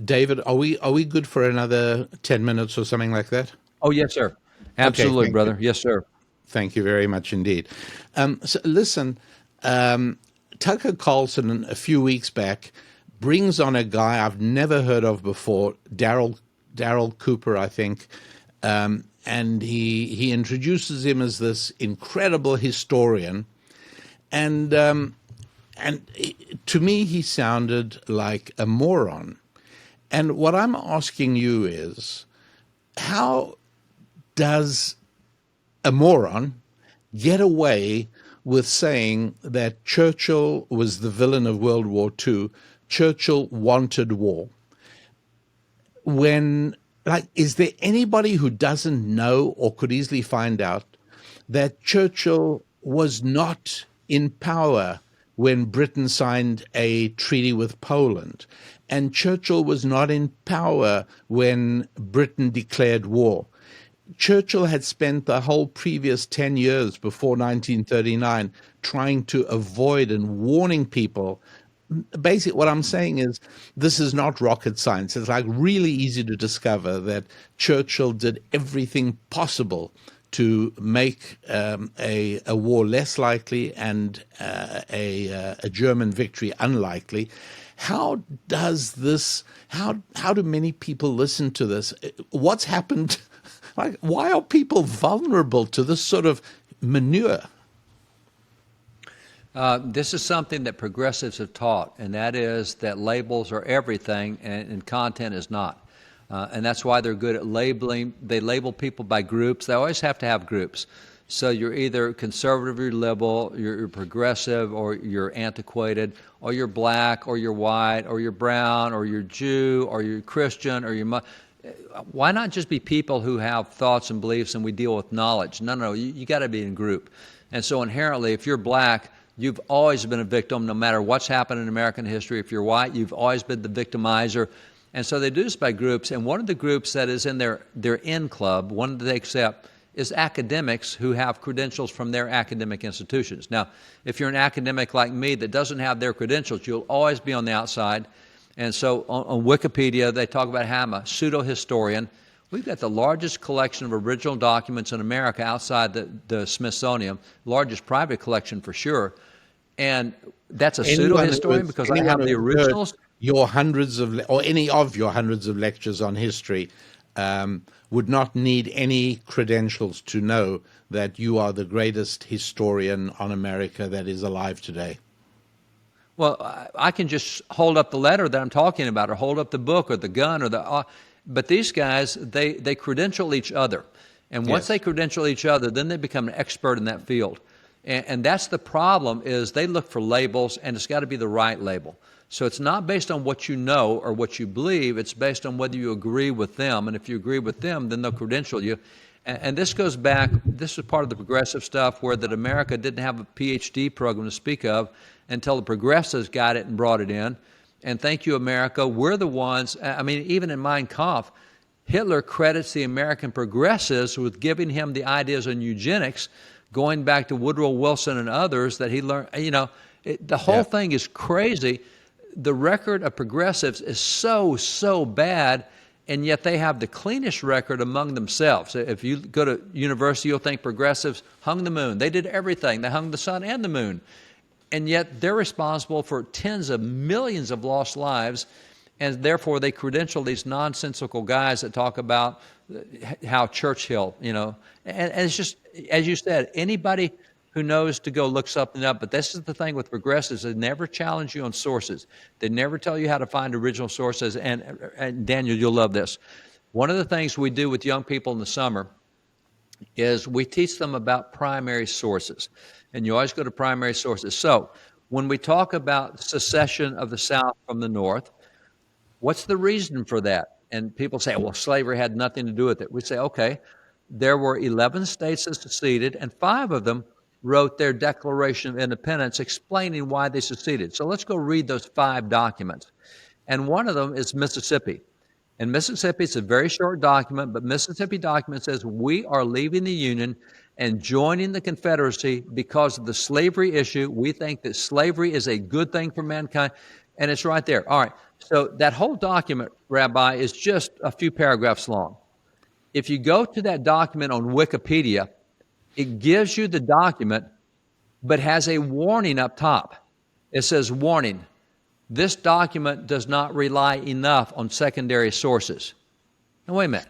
David, are we good for another 10 minutes or something like that? Oh, yes, sir. Absolutely, Okay, brother. Yes, sir. Thank you very much indeed. So listen, Tucker Carlson a few weeks back brings on a guy I've never heard of before, Daryl Cooper, I think, and he introduces him as this incredible historian, and to me he sounded like a moron. And what I'm asking you is, how does a moron get away with saying that Churchill was the villain of World War II, Churchill wanted war? Is there anybody who doesn't know or could easily find out that Churchill was not in power when Britain signed a treaty with Poland, and Churchill was not in power when Britain declared war? Churchill had spent the whole previous 10 years before 1939 trying to avoid and warning people. Basically, what I'm saying is this is not rocket science. It's like really easy to discover that Churchill did everything possible to make a war less likely and a German victory unlikely. How does this? How do many people listen to this? What's happened? Like, why are people vulnerable to this sort of manure? This is something that progressives have taught, and that is that labels are everything and content is not. And that's why they're good at labeling. They label people by groups. They always have to have groups. So you're either conservative, you're liberal, you're progressive, or you're antiquated, or you're black, or you're white, or you're brown, or you're Jew, or you're Christian, or you're... Why not just be people who have thoughts and beliefs and we deal with knowledge? No, you got to be in group. And so inherently, if you're black, you've always been a victim no matter what's happened in American history. If you're white, you've always been the victimizer. And so they do this by groups. And one of the groups that is in their in club, one that they accept, is academics who have credentials from their academic institutions. Now, if you're an academic like me that doesn't have their credentials, you'll always be on the outside. And so on Wikipedia, they talk about how I'm a pseudo-historian. We've got the largest collection of original documents in America outside the Smithsonian, largest private collection for sure. And that's a pseudo-historian because I have the originals. Your hundreds of, or any of your hundreds of lectures on history would not need any credentials to know that you are the greatest historian on America that is alive today. Well, I can just hold up the letter that I'm talking about, or hold up the book, or the gun, or the. But these guys, they credential each other, and once they credential each other, then they become an expert in that field, and that's the problem. Is they look for labels, and it's got to be the right label. So it's not based on what you know or what you believe. It's based on whether you agree with them, and if you agree with them, then they'll credential you. And this goes back. This is part of the progressive stuff where that America didn't have a PhD program to speak of until the progressives got it and brought it in. And thank you, America. We're the ones, I mean, even in Mein Kampf, Hitler credits the American progressives with giving him the ideas on eugenics, going back to Woodrow Wilson and others that he learned. You know, the whole thing is crazy. The record of progressives is so bad, and yet they have the cleanest record among themselves. If you go to university, you'll think progressives hung the moon. They did everything. They hung the sun and the moon. And yet they're responsible for tens of millions of lost lives, and therefore they credential these nonsensical guys that talk about how Churchill, you know. And it's just, as you said, anybody who knows to go look something up. But this is the thing with progressives. They never challenge you on sources. They never tell you how to find original sources. And Daniel, you'll love this. One of the things we do with young people in the summer is we teach them about primary sources. And you always go to primary sources. So when we talk about secession of the South from the North, what's the reason for that? And people say, well, slavery had nothing to do with it. We say, okay, there were 11 states that seceded, and 5 of them wrote their Declaration of Independence explaining why they seceded. So let's go read those 5 documents. And one of them is Mississippi. And Mississippi, it's a very short document, but Mississippi document says we are leaving the Union and joining the Confederacy because of the slavery issue. We think that slavery is a good thing for mankind, and it's right there. All right, so that whole document, Rabbi, is just a few paragraphs long. If you go to that document on Wikipedia, it gives you the document, but has a warning up top. It says, warning, this document does not rely enough on secondary sources. Now, wait a minute.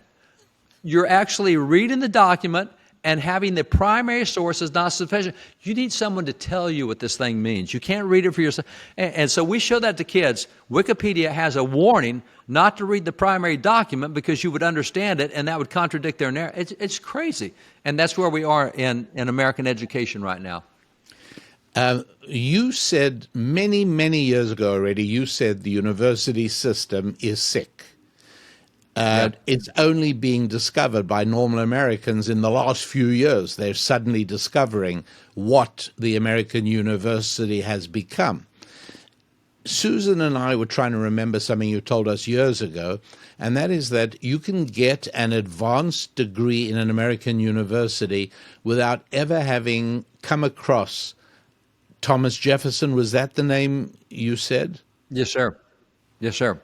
You're actually reading the document and having the primary source is not sufficient. You need someone to tell you what this thing means. You can't read it for yourself. And so we show that to kids. Wikipedia has a warning not to read the primary document because you would understand it and that would contradict their narrative. It's crazy. And that's where we are in American education right now. You said many, many years ago already, you said the university system is sick. It's only being discovered by normal Americans in the last few years. They're suddenly discovering what the American university has become. Susan and I were trying to remember something you told us years ago, and that is that you can get an advanced degree in an American university without ever having come across Thomas Jefferson. Was that the name you said? Yes, sir. Yes, sir.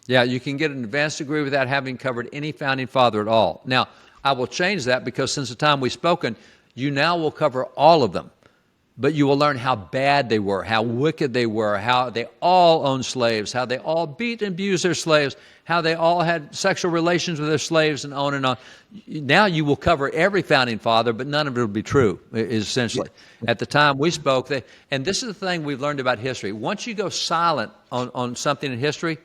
Yeah, you can get an advanced degree without having covered any founding father at all. Now, I will change that because since the time we've spoken, you now will cover all of them. But you will learn how bad they were, how wicked they were, how they all owned slaves, how they all beat and abused their slaves, how they all had sexual relations with their slaves, and on and on. Now you will cover every founding father, but none of it will be true, essentially. At the time we spoke, and this is the thing we've learned about history. Once you go silent on something in history,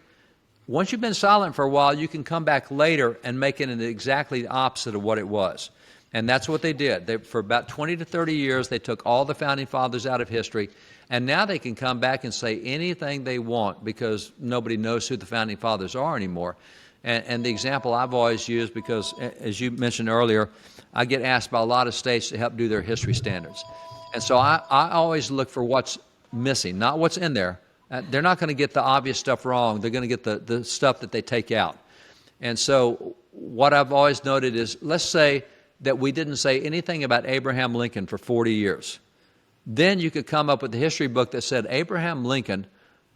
once you've been silent for a while, you can come back later and make it exactly the opposite of what it was. And that's what they did. For about 20 to 30 years, they took all the founding fathers out of history, and now they can come back and say anything they want because nobody knows who the founding fathers are anymore. And the example I've always used, because as you mentioned earlier, I get asked by a lot of states to help do their history standards. And so I always look for what's missing, not what's in there. They're not going to get the obvious stuff wrong. They're going to get the stuff that they take out. And so what I've always noted is, let's say that we didn't say anything about Abraham Lincoln for 40 years. Then you could come up with a history book that said Abraham Lincoln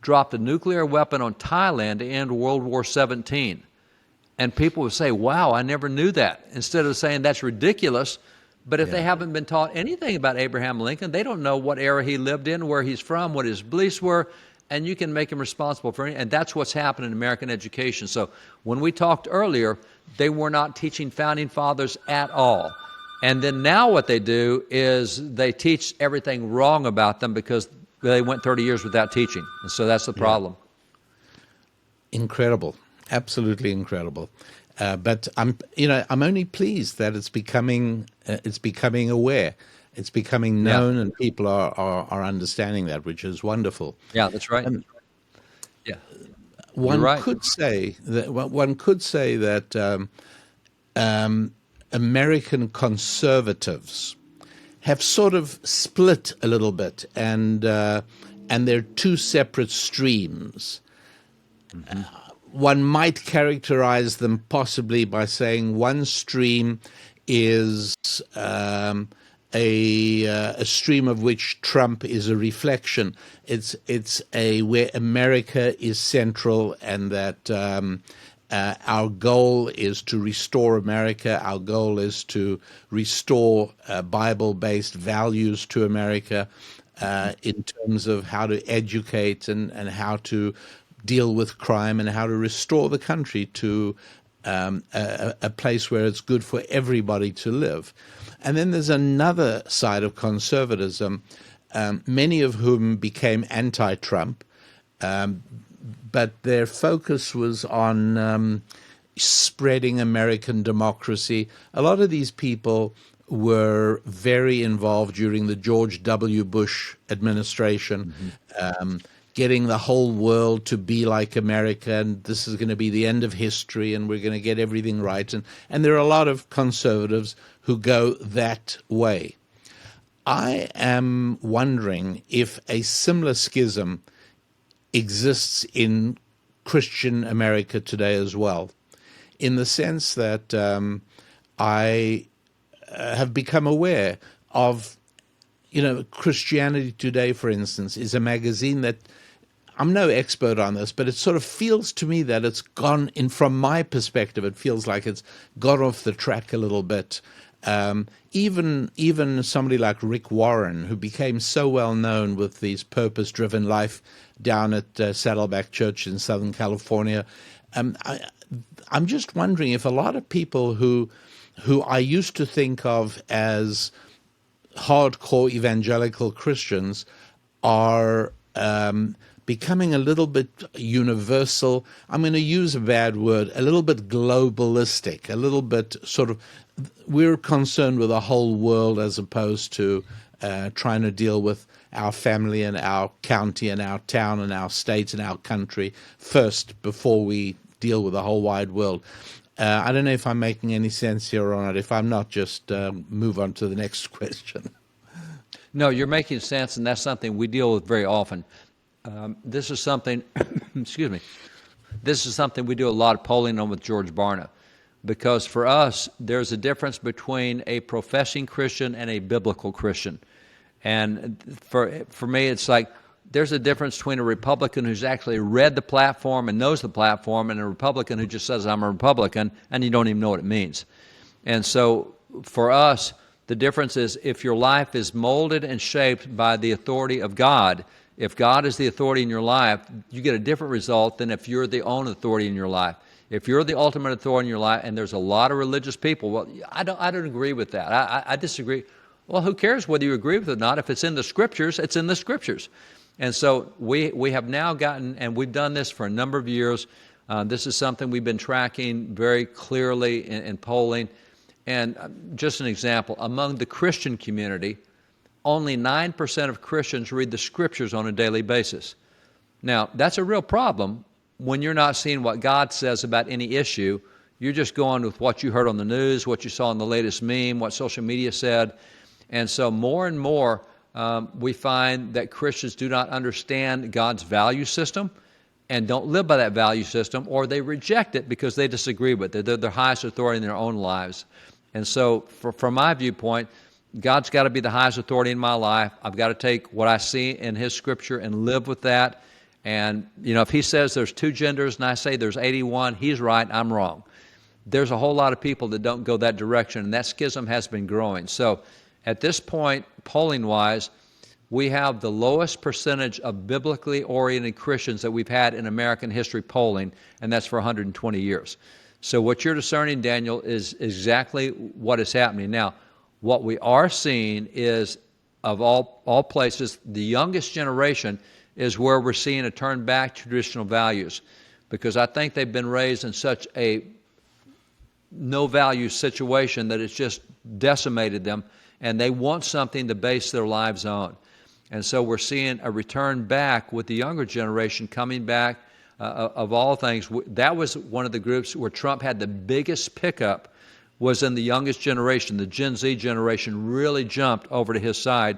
dropped a nuclear weapon on Thailand to end World War XVII. And people would say, wow, I never knew that, instead of saying that's ridiculous. But if they haven't been taught anything about Abraham Lincoln, they don't know what era he lived in, where he's from, what his beliefs were, and you can make him responsible for anything. And that's what's happened in American education. So when we talked earlier, they were not teaching founding fathers at all. And then now what they do is they teach everything wrong about them because they went 30 years without teaching. And so that's the problem. Incredible. Absolutely incredible. But I'm only pleased that it's becoming aware, it's becoming known, and people are understanding that, which is wonderful. Yeah, that's right. One right. could say that American conservatives have sort of split a little bit, and they're two separate streams. Mm-hmm. One might characterize them possibly by saying one stream is a stream of which Trump is a reflection. It's where America is central, and that our goal is to restore America. Our goal is to restore Bible-based values to America in terms of how to educate and how to deal with crime and how to restore the country to a place where it's good for everybody to live. And then there's another side of conservatism, many of whom became anti-Trump, but their focus was on spreading American democracy. A lot of these people were very involved during the George W. Bush administration, getting the whole world to be like America, and this is going to be the end of history, and we're going to get everything right. And there are a lot of conservatives who go that way. I am wondering if a similar schism exists in Christian America today as well, in the sense that I have become aware of, Christianity Today, for instance, is a magazine that, I'm no expert on this, but it sort of feels to me that it's gone, from my perspective, it feels like it's got off the track a little bit. Even somebody like Rick Warren, who became so well known with his purpose-driven life down at Saddleback Church in Southern California, I'm just wondering if a lot of people who I used to think of as hardcore evangelical Christians are becoming a little bit universal. I'm going to use a bad word, a little bit globalistic, a little bit sort of, we're concerned with the whole world as opposed to trying to deal with our family and our county and our town and our state and our country first before we deal with the whole wide world. I don't know if I'm making any sense here or not. If I'm not, just move on to the next question. No, you're making sense, and that's something we deal with very often. This is something, excuse me, this is something we do a lot of polling on with George Barna, because for us, there's a difference between a professing Christian and a biblical Christian. And for me, it's like there's a difference between a Republican who's actually read the platform and knows the platform and a Republican who just says, I'm a Republican, and you don't even know what it means. And so for us, the difference is if your life is molded and shaped by the authority of God, if God is the authority in your life, you get a different result than if you're the only authority in your life. If you're the ultimate authority in your life, and there's a lot of religious people, well, I don't agree with that. I disagree. Well, who cares whether you agree with it or not? If it's in the Scriptures, it's in the Scriptures. And so we have now gotten, and we've done this for a number of years. This is something we've been tracking very clearly in polling. And just an example, among the Christian community, only 9% of Christians read the Scriptures on a daily basis. Now, that's a real problem when you're not seeing what God says about any issue. You're just going with what you heard on the news, what you saw in the latest meme, what social media said. And so more and more, we find that Christians do not understand God's value system and don't live by that value system, or they reject it because they disagree with it. They're the highest authority in their own lives. And so from my viewpoint, God's got to be the highest authority in my life. I've got to take what I see in His Scripture and live with that. And, if he says there's two genders and I say there's 81, he's right, I'm wrong. There's a whole lot of people that don't go that direction, and that schism has been growing. So at this point, polling-wise, we have the lowest percentage of biblically oriented Christians that we've had in American history polling, and that's for 120 years. So what you're discerning, Daniel, is exactly what is happening. Now, what we are seeing is, of all places, the youngest generation is where we're seeing a turn back to traditional values, because I think they've been raised in such a no-value situation that it's just decimated them, and they want something to base their lives on. And so we're seeing a return back with the younger generation coming back. Of all things, that was one of the groups where Trump had the biggest pickup, was in the youngest generation. The Gen Z generation really jumped over to his side.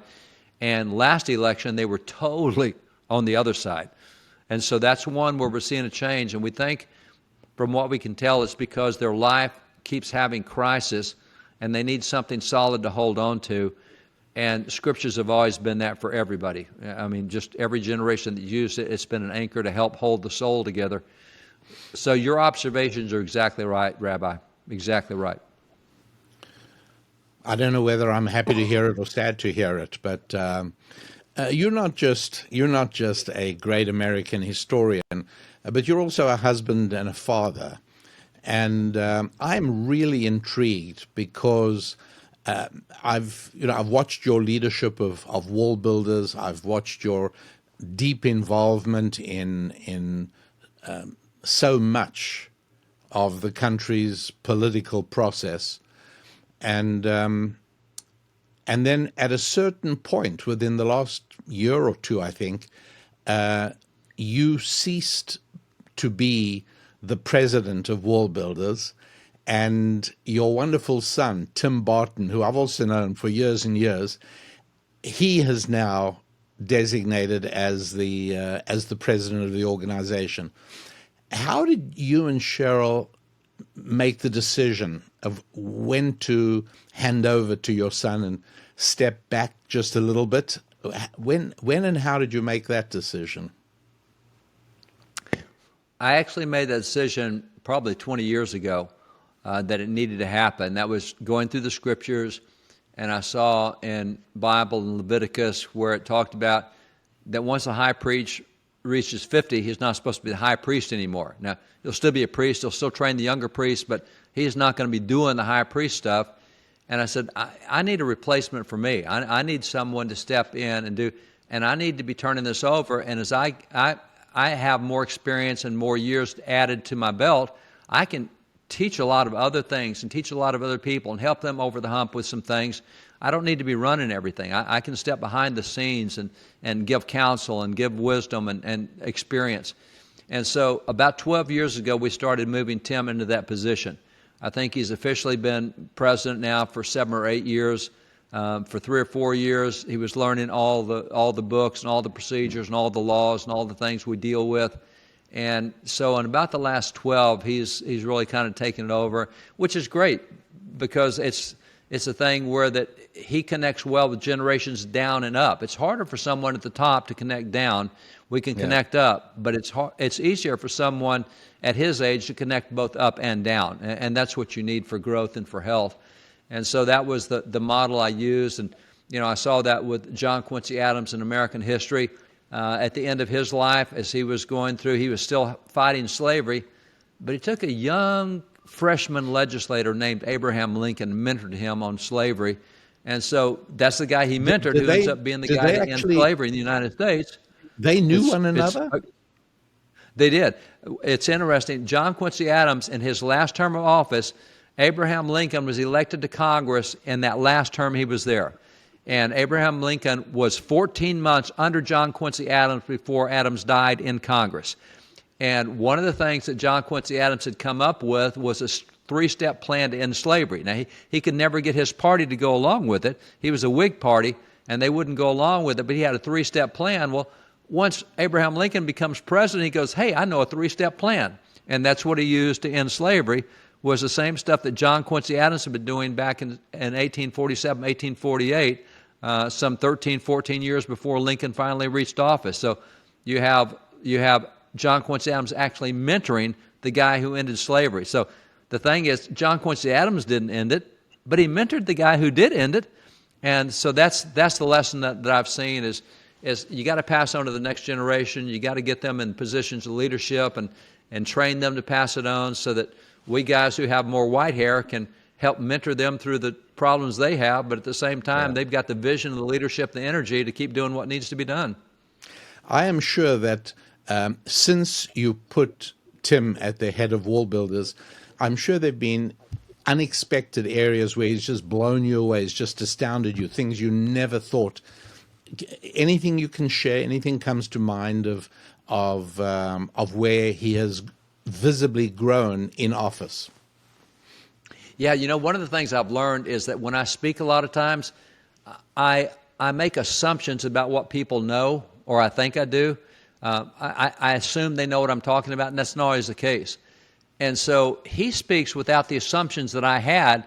And last election, they were totally on the other side. And so that's one where we're seeing a change. And we think, from what we can tell, it's because their life keeps having crisis and they need something solid to hold on to. And scriptures have always been that for everybody. I mean, just every generation that used it, it's been an anchor to help hold the soul together. So your observations are exactly right, Rabbi. Exactly right. I don't know whether I'm happy to hear it or sad to hear it, but you're not just a great American historian, but you're also a husband and a father. And I'm really intrigued because I've watched your leadership of wall builders. I've watched your deep involvement in so much of the country's political process, and then at a certain point within the last year or two, I think, you ceased to be the president of wall builders. And your wonderful son, Tim Barton, who I've also known for years and years, he has now designated as the president of the organization. How did you and Cheryl make the decision of when to hand over to your son and step back just a little bit? When and how did you make that decision? I actually made that decision probably 20 years ago. That it needed to happen. That was going through the scriptures, and I saw in Bible in Leviticus where it talked about that once a high priest reaches 50, he's not supposed to be the high priest anymore. Now, he'll still be a priest, he'll still train the younger priests, but he's not going to be doing the high priest stuff. And I said, I need a replacement for me. I need someone to step in and do, and I need to be turning this over. And as I have more experience and more years added to my belt, I can teach a lot of other things and teach a lot of other people and help them over the hump with some things. I don't need to be running everything. I can step behind the scenes and give counsel and give wisdom and experience. And so about 12 years ago, we started moving Tim into that position. I think he's officially been president now for 7 or 8 years. For 3 or 4 years, he was learning all the books and all the procedures and all the laws and all the things we deal with. And so in about the last 12, he's really kind of taken it over, which is great because it's a thing where that he connects well with generations down and up. It's harder for someone at the top to connect down. We can connect up, but it's easier for someone at his age to connect both up and down. And that's what you need for growth and for health. And so that was the model I used. And, I saw that with John Quincy Adams in American history. At the end of his life, as he was going through, he was still fighting slavery, but he took a young freshman legislator named Abraham Lincoln and mentored him on slavery. And so that's the guy he mentored who ends up being the guy that ends slavery in the United States. They knew one another? They did. It's interesting. John Quincy Adams, in his last term of office, Abraham Lincoln was elected to Congress in that last term he was there. And Abraham Lincoln was 14 months under John Quincy Adams before Adams died in Congress. And one of the things that John Quincy Adams had come up with was a 3-step plan to end slavery. Now, he could never get his party to go along with it. He was a Whig party, and they wouldn't go along with it, but he had a 3-step plan. Well, once Abraham Lincoln becomes president, he goes, hey, I know a 3-step plan. And that's what he used to end slavery, was the same stuff that John Quincy Adams had been doing back in 1847, 1848, some 13, 14 years before Lincoln finally reached office. So you have you have John Quincy Adams actually mentoring the guy who ended slavery. So the thing is, John Quincy Adams didn't end it, but he mentored the guy who did end it. And so that's the lesson that I've seen is you got to pass on to the next generation. You got to get them in positions of leadership and train them to pass it on so that we guys who have more white hair can help mentor them through the problems they have. But at the same time, they've got the vision, the leadership, the energy to keep doing what needs to be done. I am sure that since you put Tim at the head of Wall Builders, I'm sure there have been unexpected areas where he's just blown you away, he's just astounded you, things you never thought. Anything you can share, anything comes to mind of where he has visibly grown in office? Yeah, one of the things I've learned is that when I speak a lot of times, I make assumptions about what people know, or I think I do. I assume they know what I'm talking about, and that's not always the case. And so he speaks without the assumptions that I had,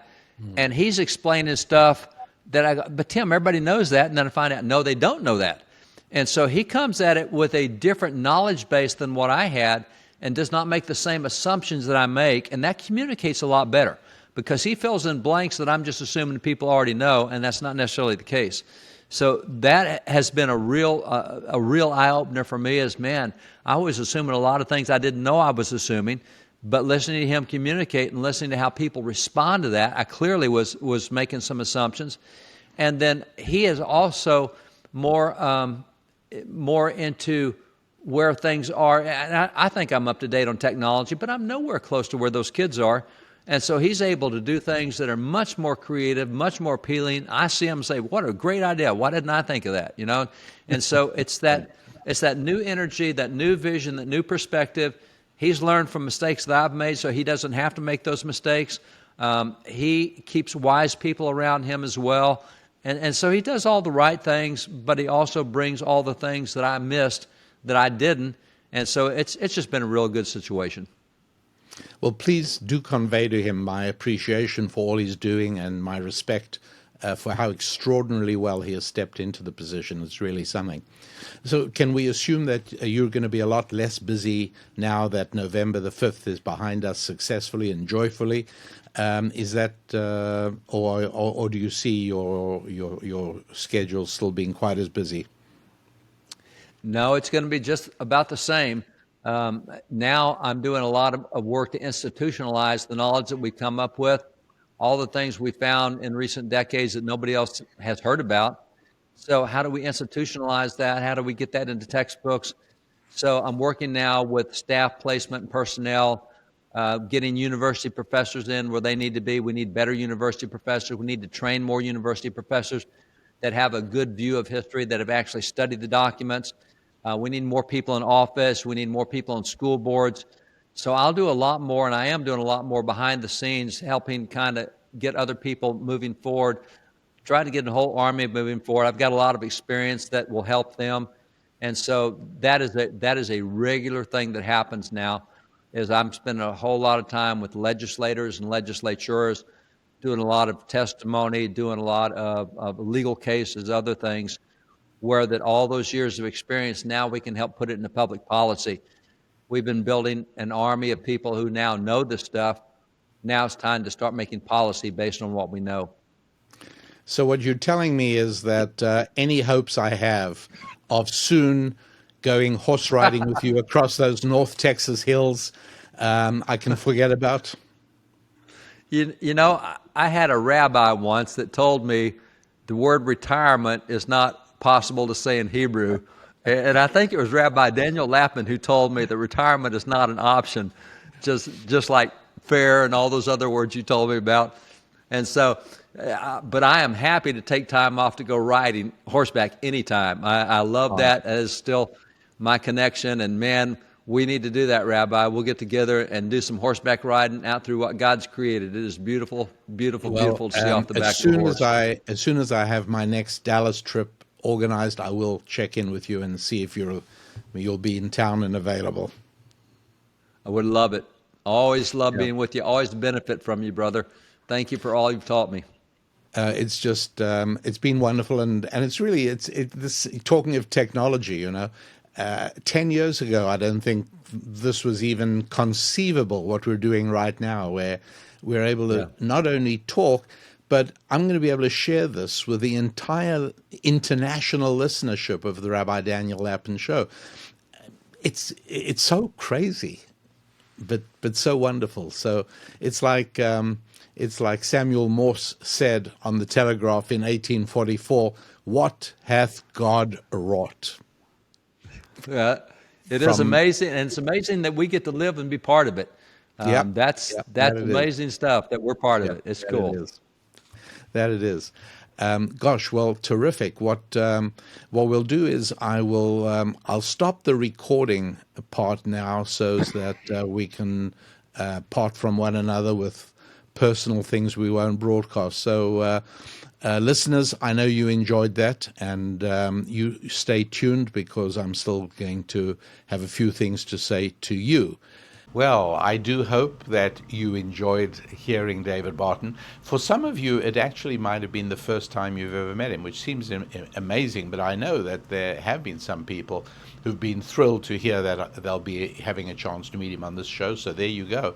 and he's explaining stuff that I go, but Tim, everybody knows that, and then I find out, no, they don't know that. And so he comes at it with a different knowledge base than what I had and does not make the same assumptions that I make, and that communicates a lot better because he fills in blanks that I'm just assuming people already know, and that's not necessarily the case. So that has been a real eye-opener for me is, man, I was assuming a lot of things I didn't know I was assuming, but listening to him communicate and listening to how people respond to that, I clearly was making some assumptions. And then he is also more into where things are. And I think I'm up to date on technology, but I'm nowhere close to where those kids are. And so he's able to do things that are much more creative, much more appealing. I see him say, what a great idea. Why didn't I think of that? And so it's that new energy, that new vision, that new perspective. He's learned from mistakes that I've made, so he doesn't have to make those mistakes. He keeps wise people around him as well. And so he does all the right things, but he also brings all the things that I missed that I didn't. And so it's just been a real good situation. Well, please do convey to him my appreciation for all he's doing and my respect for how extraordinarily well he has stepped into the position. It's really something. So can we assume that you're going to be a lot less busy now that November the 5th is behind us successfully and joyfully? Is that, or do you see your schedule still being quite as busy? No, it's going to be just about the same. Now I'm doing a lot of work to institutionalize the knowledge that we come up with, all the things we found in recent decades that nobody else has heard about. So how do we institutionalize that? How do we get that into textbooks? So I'm working now with staff placement and personnel, getting university professors in where they need to be. We need better university professors. We need to train more university professors that have a good view of history, that have actually studied the documents. We need more people in office. We need more people on school boards. So I'll do a lot more, and I am doing a lot more behind the scenes, helping kind of get other people moving forward, try to get the whole army moving forward. I've got a lot of experience that will help them. And so that is a regular thing that happens now, is I'm spending a whole lot of time with legislators and legislatures, doing a lot of testimony, doing a lot of legal cases, other things, where that all those years of experience, now we can help put it into public policy. We've been building an army of people who now know this stuff. Now it's time to start making policy based on what we know. So what you're telling me is that any hopes I have of soon going horse riding with you across those North Texas hills, I can forget about? You know, I had a rabbi once that told me the word retirement is not possible to say in Hebrew. And I think it was Rabbi Daniel Lapin who told me that retirement is not an option, just like fair and all those other words you told me about. And so, but I am happy to take time off to go riding horseback anytime. I love that. That is still my connection. And man, we need to do that, Rabbi. We'll get together and do some horseback riding out through what God's created. It is beautiful, beautiful, beautiful to see off the back of the horse. As soon as I have my next Dallas trip organized, I will check in with you and see if you'll be in town and available. I would love it. Always love being with you. Always benefit from you, brother. Thank you for all you've taught me. It's just it's been wonderful, and it's really this talking of technology, 10 years ago, I don't think this was even conceivable, what we're doing right now, where we're able to not only talk, but I'm going to be able to share this with the entire international listenership of the Rabbi Daniel Lapin Show. It's so crazy, but so wonderful. So it's like Samuel Morse said on the Telegraph in 1844, "What hath God wrought?" It is From amazing, and it's amazing that we get to live and be part of it. Yep, That's yep, that that's it is. amazing stuff that we're part of Yep, it. It's that it cool. is. That it is. Gosh, well, terrific. What we'll do is I'll stop the recording part now so that we can part from one another with personal things we won't broadcast. So, listeners, I know you enjoyed that, and you stay tuned because I'm still going to have a few things to say to you. Well, I do hope that you enjoyed hearing David Barton. For some of you, it actually might have been the first time you've ever met him, which seems amazing, but I know that there have been some people who've been thrilled to hear that they'll be having a chance to meet him on this show. So there you go.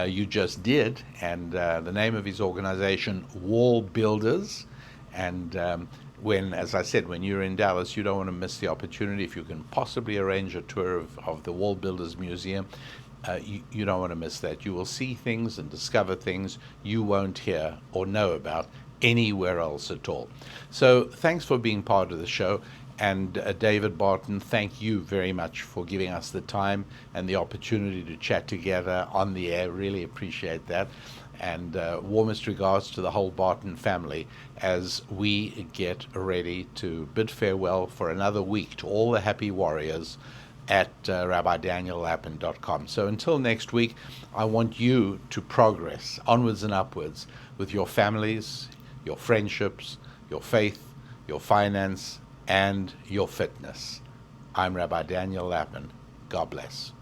You just did. And the name of his organization, Wall Builders. And as I said, when you're in Dallas, you don't want to miss the opportunity. If you can possibly arrange a tour of the Wall Builders Museum, you don't want to miss that. You will see things and discover things you won't hear or know about anywhere else at all. So thanks for being part of the show. And David Barton, thank you very much for giving us the time and the opportunity to chat together on the air. Really appreciate that. And warmest regards to the whole Barton family as we get ready to bid farewell for another week to all the happy warriors at RabbiDanielLapin.com. So until next week, I want you to progress onwards and upwards with your families, your friendships, your faith, your finance, and your fitness. I'm Rabbi Daniel Lapin. God bless.